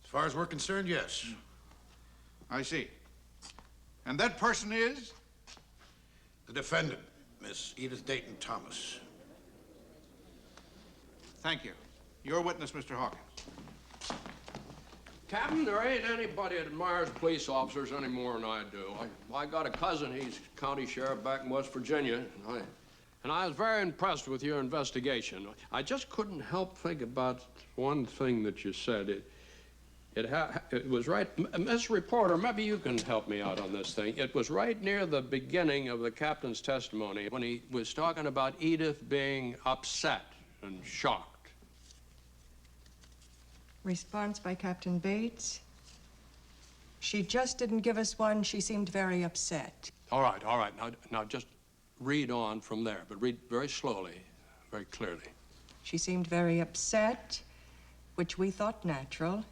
[SPEAKER 10] As far as we're concerned, yes.
[SPEAKER 9] I see. And that person is?
[SPEAKER 10] The defendant, Miss Edith Dayton Thomas.
[SPEAKER 9] Thank you. Your witness, Mr. Hawkins.
[SPEAKER 2] Captain, there ain't anybody that admires police officers any more than I do. I got a cousin, he's county sheriff back in West Virginia, and I was very impressed with your investigation. I just couldn't help think about one thing that you said. It was right, Miss Reporter, maybe you can help me out on this thing. It was right near the beginning of the captain's testimony when he was talking about Edith being upset and shocked.
[SPEAKER 11] Response by Captain Bates. She just didn't give us one. She seemed very upset.
[SPEAKER 2] All right. Now just read on from there, but read very slowly, very clearly.
[SPEAKER 11] She seemed very upset, which we thought natural.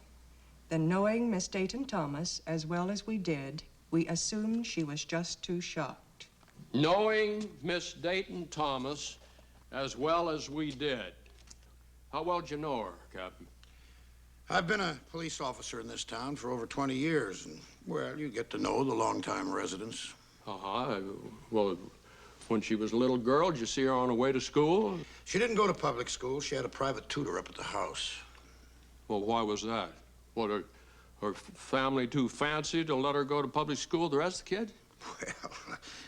[SPEAKER 11] Then, knowing Miss Dayton Thomas as well as we did, we assumed she was just too shocked.
[SPEAKER 2] Knowing Miss Dayton Thomas as well as we did. How well did you know her, Captain?
[SPEAKER 10] I've been a police officer in this town for over 20 years, and, well, you get to know the longtime residents.
[SPEAKER 2] Uh-huh. Well, when she was a little girl, did you see her on her way to school?
[SPEAKER 10] She didn't go to public school. She had a private tutor up at the house.
[SPEAKER 2] Well, why was that? What, her family too fancy to let her go to public school, the rest of the kids?
[SPEAKER 10] Well,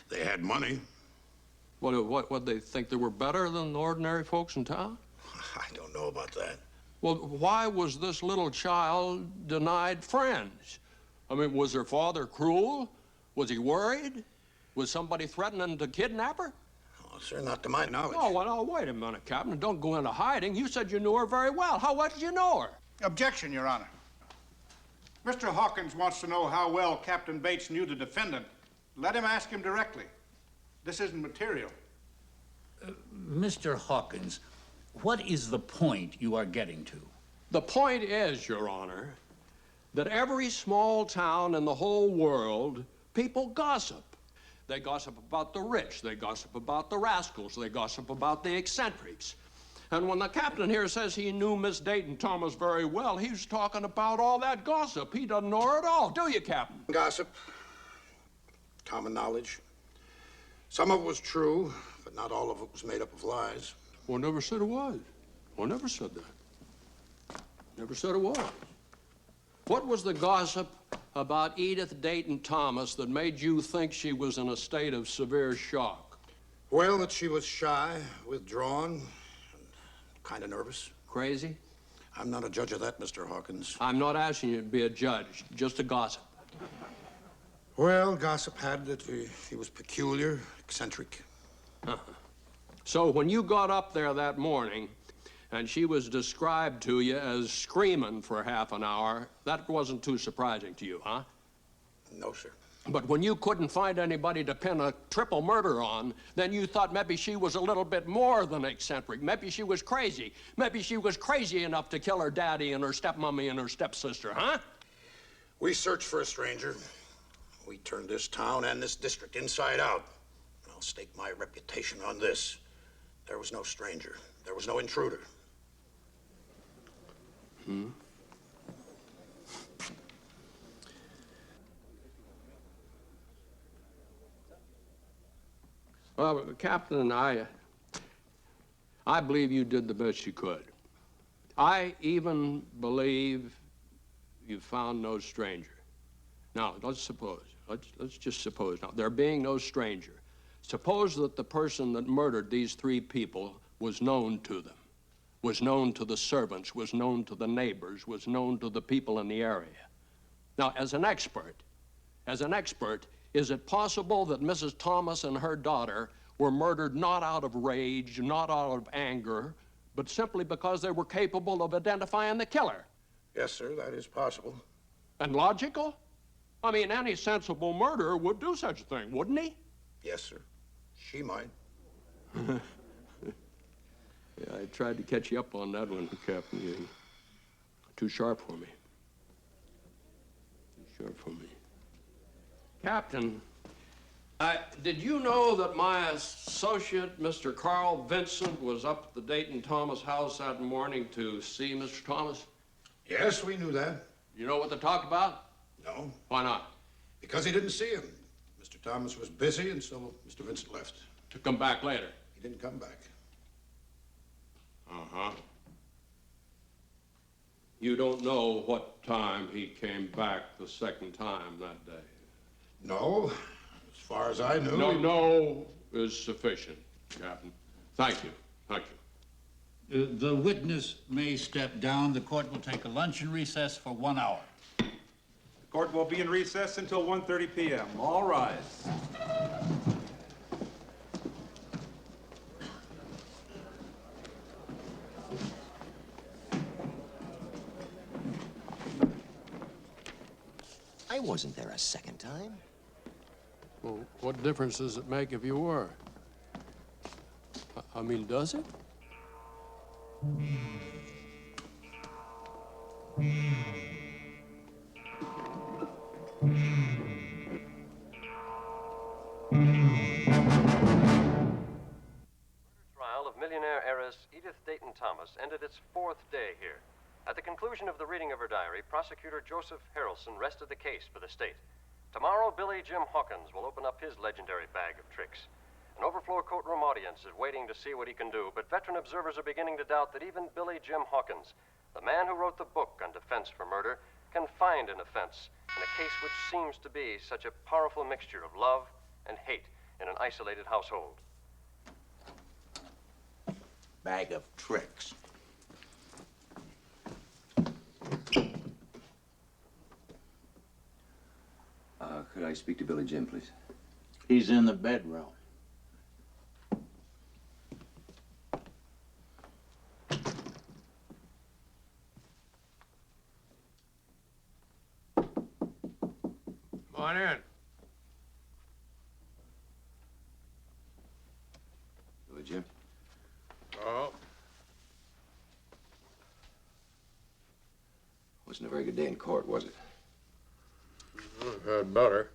[SPEAKER 10] they had money.
[SPEAKER 2] What, they think they were better than the ordinary folks in town?
[SPEAKER 10] I don't know about that.
[SPEAKER 2] Well, why was this little child denied friends? I mean, was her father cruel? Was he worried? Was somebody threatening to kidnap her?
[SPEAKER 10] Oh, sir, not to my knowledge.
[SPEAKER 2] Oh, well, now, wait a minute, Captain. Don't go into hiding. You said you knew her very well. How well did you know her?
[SPEAKER 9] Objection, Your Honor. Mr. Hawkins wants to know how well Captain Bates knew the defendant. Let him ask him directly. This isn't material.
[SPEAKER 12] Mr. Hawkins, what is the point you are getting to?
[SPEAKER 2] The point is, Your Honor, that every small town in the whole world, people gossip. They gossip about the rich, they gossip about the rascals, they gossip about the eccentrics. And when the captain here says he knew Miss Dayton Thomas very well, he's talking about all that gossip. He doesn't know her at all, do you, Captain?
[SPEAKER 10] Gossip. Common knowledge. Some of it was true, but not all of it was made up of lies.
[SPEAKER 2] Well, never said it was. Well, never said that. Never said it was. What was the gossip about Edith Dayton Thomas that made you think she was in a state of severe shock?
[SPEAKER 10] Well, that she was shy, withdrawn, kind of nervous.
[SPEAKER 2] Crazy?
[SPEAKER 10] I'm not a judge of that, Mr. Hawkins.
[SPEAKER 2] I'm not asking you to be a judge, just a gossip.
[SPEAKER 10] Well, gossip had that he was peculiar, eccentric.
[SPEAKER 2] Uh-huh. So when you got up there that morning and she was described to you as screaming for half an hour, that wasn't too surprising to you, huh?
[SPEAKER 10] No, sir.
[SPEAKER 2] But when you couldn't find anybody to pin a triple murder on, then you thought maybe she was a little bit more than eccentric. Maybe she was crazy. Maybe she was crazy enough to kill her daddy and her stepmommy and her stepsister, huh?
[SPEAKER 10] We searched for a stranger. We turned this town and this district inside out. And I'll stake my reputation on this. There was no stranger. There was no intruder.
[SPEAKER 2] Hmm? Well, Captain, I believe you did the best you could. I even believe you found no stranger. Now, let's just suppose, now, there being no stranger, suppose that the person that murdered these three people was known to them, was known to the servants, was known to the neighbors, was known to the people in the area. Now, as an expert, is it possible that Mrs. Thomas and her daughter were murdered not out of rage, not out of anger, but simply because they were capable of identifying the killer?
[SPEAKER 10] Yes, sir, that is possible.
[SPEAKER 2] And logical? I mean, any sensible murderer would do such a thing, wouldn't he?
[SPEAKER 10] Yes, sir. She might.
[SPEAKER 2] Yeah, I tried to catch you up on that one, Captain. You're too sharp for me. Too sharp for me. Captain, did you know that my associate, Mr. Carl Vincent, was up at the Dayton Thomas house that morning to see Mr. Thomas?
[SPEAKER 10] Yes, we knew that.
[SPEAKER 2] You know what they talked about?
[SPEAKER 10] No.
[SPEAKER 2] Why not?
[SPEAKER 10] Because he didn't see him. Mr. Thomas was busy, and so Mr. Vincent left.
[SPEAKER 2] To come back later?
[SPEAKER 10] He didn't come back.
[SPEAKER 2] Uh-huh. You don't know what time he came back the second time that day?
[SPEAKER 10] No. As far as I knew.
[SPEAKER 2] No is sufficient, Captain. Thank you. Thank you.
[SPEAKER 12] The witness may step down. The court will take a luncheon recess for 1 hour.
[SPEAKER 13] The court will be in recess until 1:30 p.m. All rise.
[SPEAKER 14] I
[SPEAKER 1] wasn't there a second time.
[SPEAKER 2] Well, what difference does it make if you were? I mean, does it?
[SPEAKER 14] Trial of millionaire heiress Edith Dayton Thomas ended its 4th day here. At the conclusion of the reading of her diary, prosecutor Joseph Harrelson rested the case for the state. Tomorrow, Billy Jim Hawkins will open up his legendary bag of tricks. An overflow courtroom audience is waiting to see what he can do, but veteran observers are beginning to doubt that even Billy Jim Hawkins, the man who wrote the book on defense for murder, can find an offense in a case which seems to be such a powerful mixture of love and hate in an isolated household.
[SPEAKER 10] Bag of tricks.
[SPEAKER 1] Could I speak to Billy Jim, please?
[SPEAKER 8] He's in the bedroom.
[SPEAKER 2] Come on in.
[SPEAKER 1] Billy Jim?
[SPEAKER 2] Oh,
[SPEAKER 1] Wasn't a very good day in court, was it?
[SPEAKER 2] I've had better.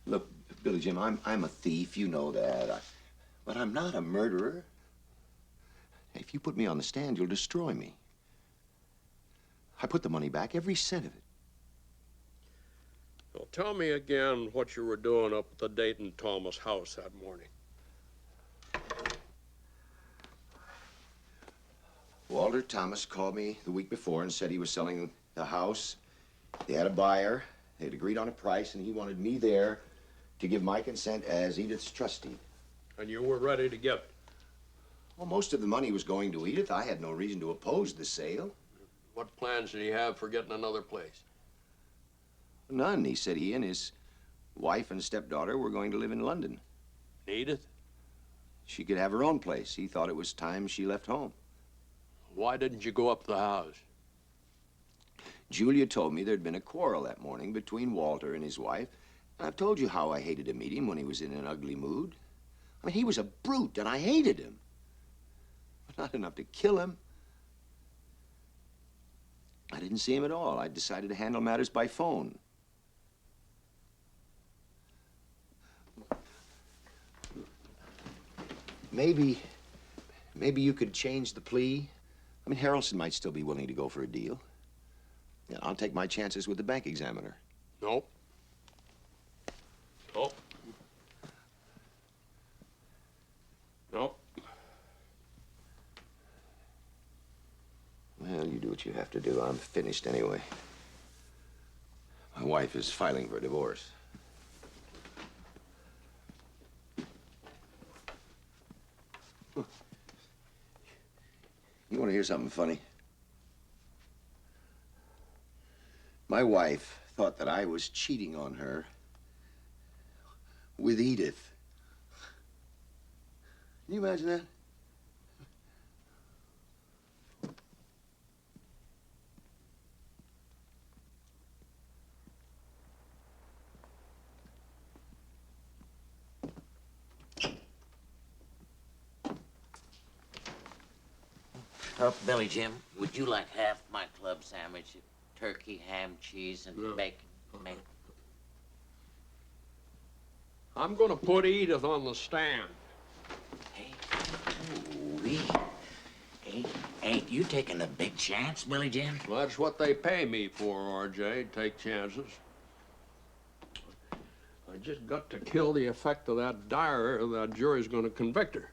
[SPEAKER 1] Look, Billy Jim, I'm a thief, you know that. But I'm not a murderer. If you put me on the stand, you'll destroy me. I put the money back, every cent of it.
[SPEAKER 2] Well, tell me again what you were doing up at the Dayton Thomas house that morning.
[SPEAKER 1] Walter Thomas called me the week before and said he was selling the house. They had a buyer. They'd agreed on a price, and he wanted me there to give my consent as Edith's trustee.
[SPEAKER 2] And you were ready to give it?
[SPEAKER 1] Well, most of the money was going to Edith. I had no reason to oppose the sale.
[SPEAKER 2] What plans did he have for getting another place?
[SPEAKER 1] None. He said he and his wife and stepdaughter were going to live in London.
[SPEAKER 2] Edith?
[SPEAKER 1] She could have her own place. He thought it was time she left home.
[SPEAKER 2] Why didn't you go up to the house?
[SPEAKER 1] Julia told me there'd been a quarrel that morning between Walter and his wife. And I've told you how I hated to meet him when he was in an ugly mood. I mean, he was a brute, and I hated him. But not enough to kill him. I didn't see him at all. I decided to handle matters by phone. Maybe you could change the plea. I mean, Harrelson might still be willing to go for a deal. Yeah, I'll take my chances with the bank examiner.
[SPEAKER 2] Nope. Nope. Nope.
[SPEAKER 1] Well, you do what you have to do. I'm finished anyway. My wife is filing for divorce. You want to hear something funny? My wife thought that I was cheating on her with Edith. Can you imagine that?
[SPEAKER 8] Billy Jim, would you like half my club sandwich? Turkey, ham, cheese, and bacon.
[SPEAKER 2] I'm gonna put Edith on the stand.
[SPEAKER 8] Hey, ain't you taking a big chance, Billy Jim?
[SPEAKER 2] Well, that's what they pay me for, RJ, take chances. I just got to kill the effect of that diary, or that jury's gonna convict her.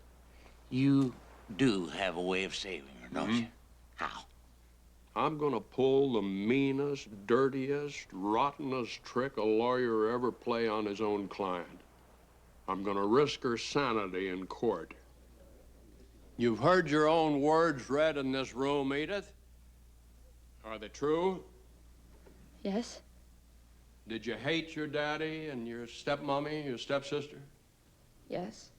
[SPEAKER 8] You do have a way of saving her, don't you? How?
[SPEAKER 2] I'm gonna pull the meanest, dirtiest, rottenest trick a lawyer ever play on his own client. I'm gonna risk her sanity in court. You've heard your own words read in this room, Edith. Are they true?
[SPEAKER 7] Yes?
[SPEAKER 2] Did you hate your daddy and your stepmommy, your stepsister?
[SPEAKER 7] Yes.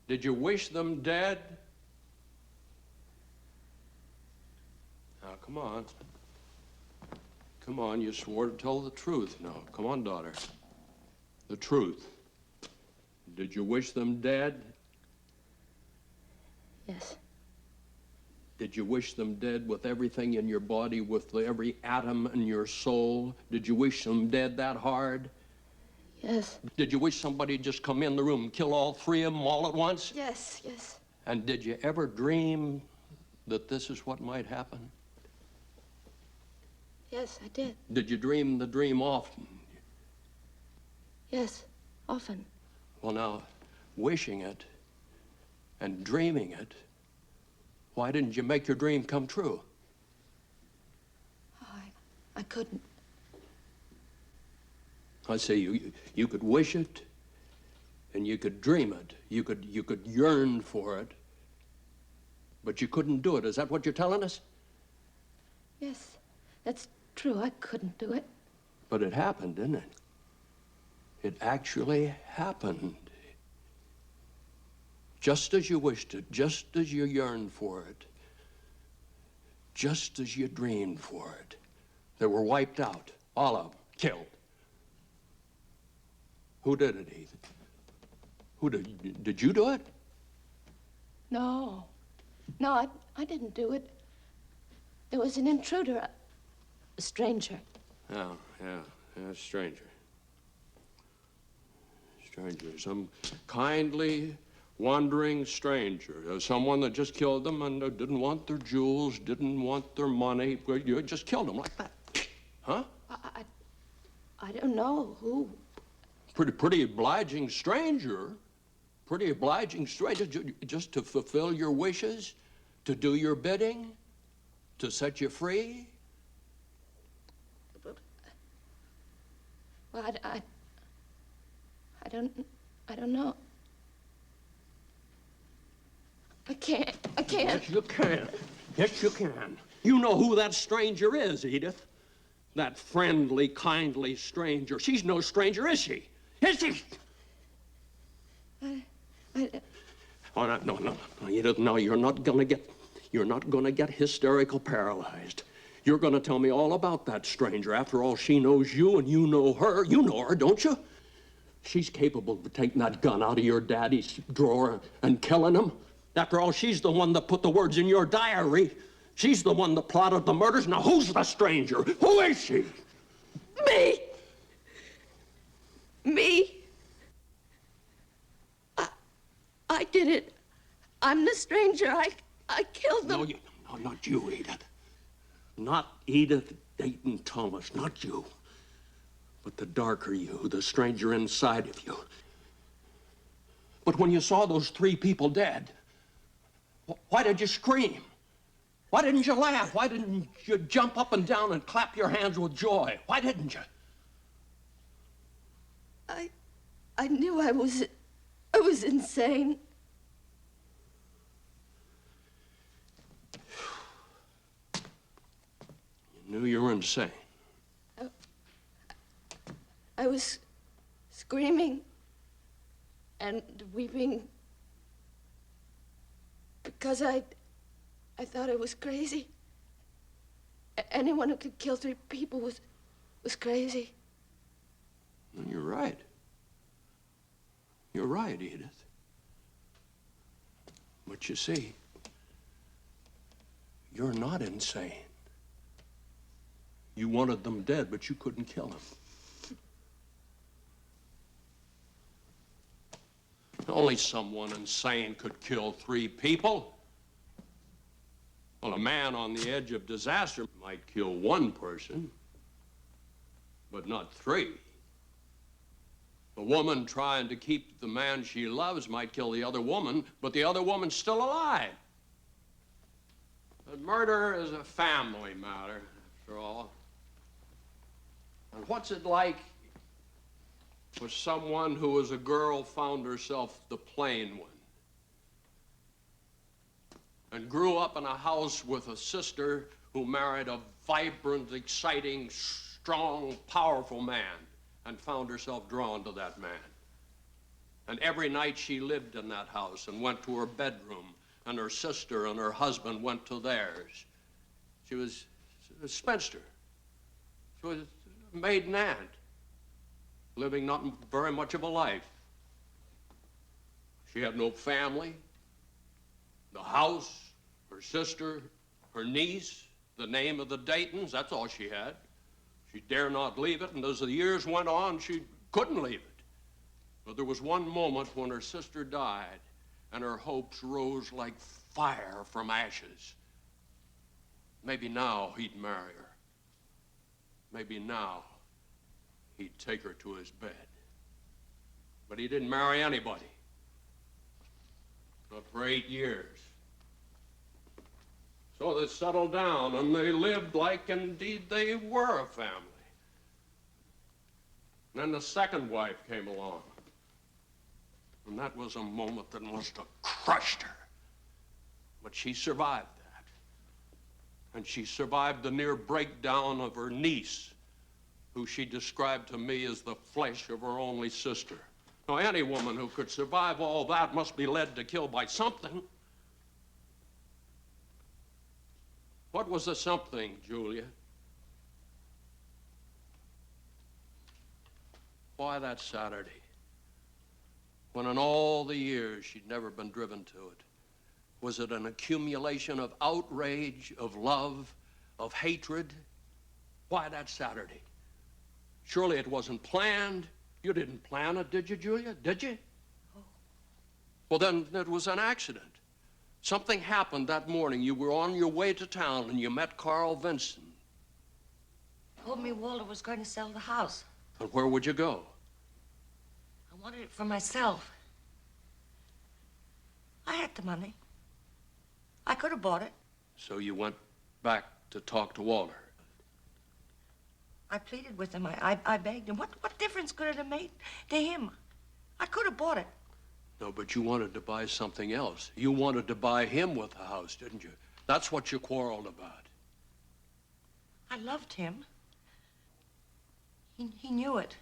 [SPEAKER 2] Did you wish them dead? Now, come on. Come on, you swore to tell the truth. Now, come on, daughter. The truth. Did you wish them dead?
[SPEAKER 7] Yes.
[SPEAKER 2] Did you wish them dead with everything in your body, with every atom in your soul? Did you wish them dead that hard?
[SPEAKER 7] Yes.
[SPEAKER 2] Did you wish somebody'd just come in the room and kill all three of them all at once?
[SPEAKER 7] Yes, yes.
[SPEAKER 2] And did you ever dream that this is what might happen?
[SPEAKER 7] Yes, I did.
[SPEAKER 2] Did you dream the dream often?
[SPEAKER 7] Yes, often.
[SPEAKER 2] Well, now, wishing it and dreaming it, why didn't you make your dream come true?
[SPEAKER 7] I couldn't.
[SPEAKER 2] I say you could wish it and you could dream it. You could yearn for it, but you couldn't do it. Is that what you're telling us?
[SPEAKER 7] Yes, that's true. I couldn't do it.
[SPEAKER 2] But it happened, didn't it? It actually happened. Just as you wished it, just as you yearned for it, just as you dreamed for it. They were wiped out, all of them, killed. Who did it, Ethan? Who did you do it?
[SPEAKER 7] No. No, I didn't do it. There was an intruder, a stranger.
[SPEAKER 2] Yeah, stranger. Stranger, some kindly, wandering stranger. Someone that just killed them and didn't want their jewels, didn't want their money. You just killed them like that. Huh?
[SPEAKER 7] I don't know who.
[SPEAKER 2] Pretty obliging stranger. Pretty obliging stranger, just to fulfill your wishes, to do your bidding, to set you free.
[SPEAKER 7] Well, I don't know. I can't.
[SPEAKER 2] Yes, you can. Yes, you can. You know who that stranger is, Edith. That friendly, kindly stranger. She's no stranger, is she? Is she? Oh, no, Edith, no, you're not gonna get hysterical paralyzed. You're gonna tell me all about that stranger. After all, she knows you and you know her. You know her, don't you? She's capable of taking that gun out of your daddy's drawer and killing him. After all, she's the one that put the words in your diary. She's the one that plotted the murders. Now, who's the stranger? Who is she?
[SPEAKER 7] Me. Me. I did it. I'm the stranger. I killed them.
[SPEAKER 2] No, not you, Edith. Not Edith Dayton Thomas, not you. But the darker you, the stranger inside of you. But when you saw those three people dead, why did you scream? Why didn't you laugh? Why didn't you jump up and down and clap your hands with joy? Why didn't you?
[SPEAKER 7] I knew I was insane.
[SPEAKER 2] You knew you were insane.
[SPEAKER 7] I was screaming and weeping because I thought I was crazy. Anyone who could kill three people was crazy.
[SPEAKER 2] You're right. You're right, Edith. But you see, you're not insane. You wanted them dead, but you couldn't kill them. Only someone insane could kill three people. Well, a man on the edge of disaster might kill one person, but not three. A woman trying to keep the man she loves might kill the other woman, but the other woman's still alive. But murder is a family matter, after all. And what's it like for someone who, as a girl, found herself the plain one and grew up in a house with a sister who married a vibrant, exciting, strong, powerful man and found herself drawn to that man? And every night she lived in that house and went to her bedroom, and her sister and her husband went to theirs. She was a spinster. She was a maiden aunt, living not very much of a life. She had no family. The house, her sister, her niece, the name of the Daytons, that's all she had. She dare not leave it, and as the years went on, she couldn't leave it. But there was one moment when her sister died, and her hopes rose like fire from ashes. Maybe now he'd marry her. Maybe now he'd take her to his bed. But he didn't marry anybody. Not for 8 years. So they settled down, and they lived like indeed they were a family. And then the second wife came along. And that was a moment that must have crushed her. But she survived that. And she survived the near breakdown of her niece, who she described to me as the flesh of her only sister. Now, any woman who could survive all that must be led to kill by something. What was the something, Julia? Why that Saturday, when in all the years she'd never been driven to it? Was it an accumulation of outrage, of love, of hatred? Why that Saturday? Surely it wasn't planned. You didn't plan it, did you, Julia? Did you?
[SPEAKER 5] Oh.
[SPEAKER 2] Well, then it was an accident. Something happened that morning. You were on your way to town and you met Carl Vinson.
[SPEAKER 5] Told me Walter was going to sell the house.
[SPEAKER 2] And where would you go?
[SPEAKER 5] I wanted it for myself. I had the money. I could have bought it.
[SPEAKER 2] So you went back to talk to Walter?
[SPEAKER 5] I pleaded with him. I begged him. What difference could it have made to him? I could have bought it.
[SPEAKER 2] No, but you wanted to buy something else. You wanted to buy him with the house, didn't you? That's what you quarreled about.
[SPEAKER 5] I loved him. He knew it.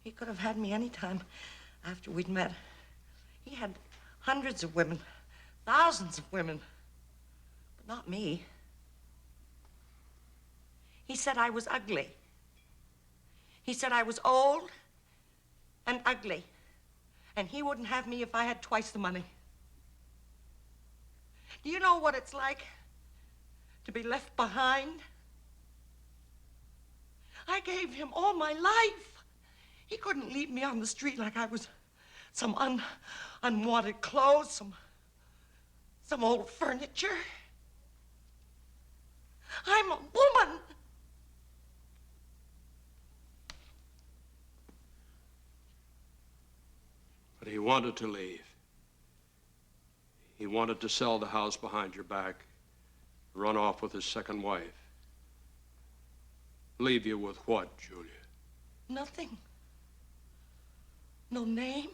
[SPEAKER 5] He could have had me any time after we'd met. He had hundreds of women, thousands of women, but not me. He said I was ugly. He said I was old and ugly, and he wouldn't have me if I had twice the money. Do you know what it's like to be left behind? I gave him all my life. He couldn't leave me on the street like I was some unwanted clothes, some old furniture. I'm a woman.
[SPEAKER 2] But he wanted to leave. He wanted to sell the house behind your back, run off with his second wife. Leave you with what, Julia?
[SPEAKER 5] Nothing. No name,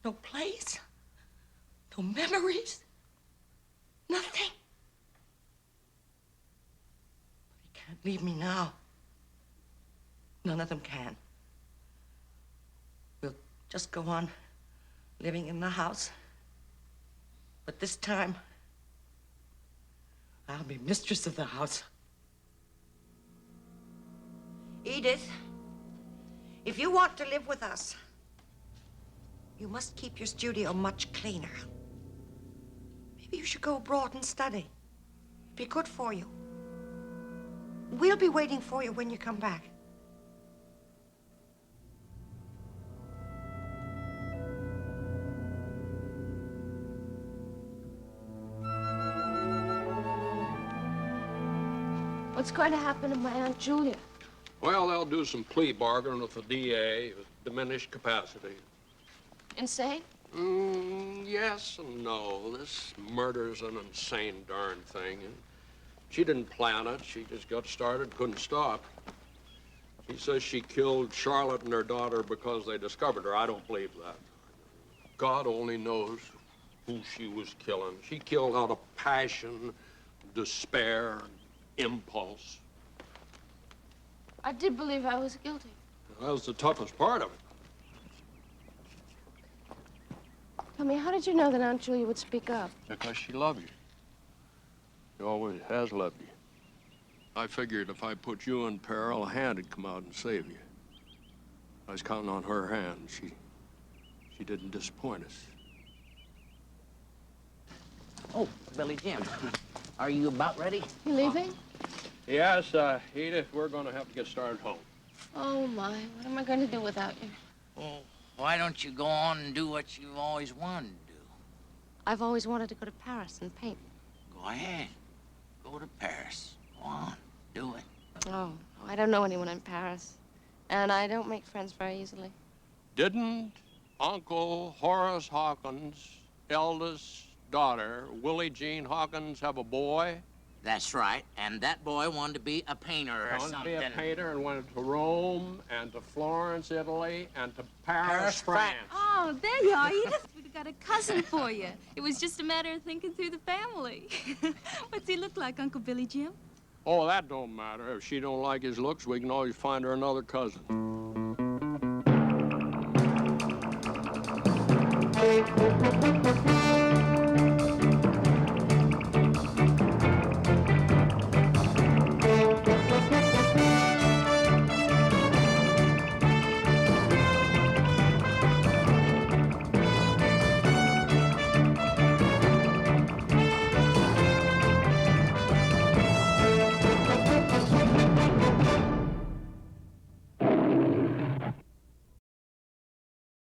[SPEAKER 5] no place, no memories, nothing. But he can't leave me now. None of them can. We'll just go on living in the house. But this time, I'll be mistress of the house. Edith, if you want to live with us, you must keep your studio much cleaner. Maybe you should go abroad and study. It'd be good for you. We'll be waiting for you when you come back.
[SPEAKER 7] What's going to happen to my Aunt Julia?
[SPEAKER 2] Well, they'll do some plea bargaining with the DA with diminished capacity.
[SPEAKER 7] Insane?
[SPEAKER 2] Yes and no. This murder's an insane darn thing. And she didn't plan it. She just got started, couldn't stop. She says she killed Charlotte and her daughter because they discovered her. I don't believe that. God only knows who she was killing. She killed out of passion, despair, impulse.
[SPEAKER 7] I did believe I was guilty.
[SPEAKER 2] That was the toughest part of it.
[SPEAKER 7] Tell me, how did you know that Aunt Julia would speak up?
[SPEAKER 2] Because she loved you. She always has loved you. I figured if I put you in peril, a hand would come out and save you. I was counting on her hand. She didn't disappoint us.
[SPEAKER 8] Oh, Billy Jim, are you about ready?
[SPEAKER 7] You leaving?
[SPEAKER 2] Yes, Edith, we're gonna have to get started home.
[SPEAKER 7] Oh, my. What am I going to do without you?
[SPEAKER 8] Well, why don't you go on and do what you've always wanted to do?
[SPEAKER 7] I've always wanted to go to Paris and paint.
[SPEAKER 8] Go ahead. Go to Paris. Go on. Do it.
[SPEAKER 7] Oh, I don't know anyone in Paris. And I don't make friends very easily.
[SPEAKER 2] Didn't Uncle Horace Hawkins' eldest daughter, Willie Jean Hawkins, have a boy?
[SPEAKER 8] That's right. And that boy wanted to be a painter or
[SPEAKER 2] Wanted to
[SPEAKER 8] something.
[SPEAKER 2] be a painter and went to Rome and to Florence, Italy, and to Paris, France.
[SPEAKER 15] Oh, there you are, Edith. We've got a cousin for you. It was just a matter of thinking through the family. What's he look like, Uncle Billy Jim?
[SPEAKER 2] Oh, that don't matter. If she don't like his looks, we can always find her another cousin.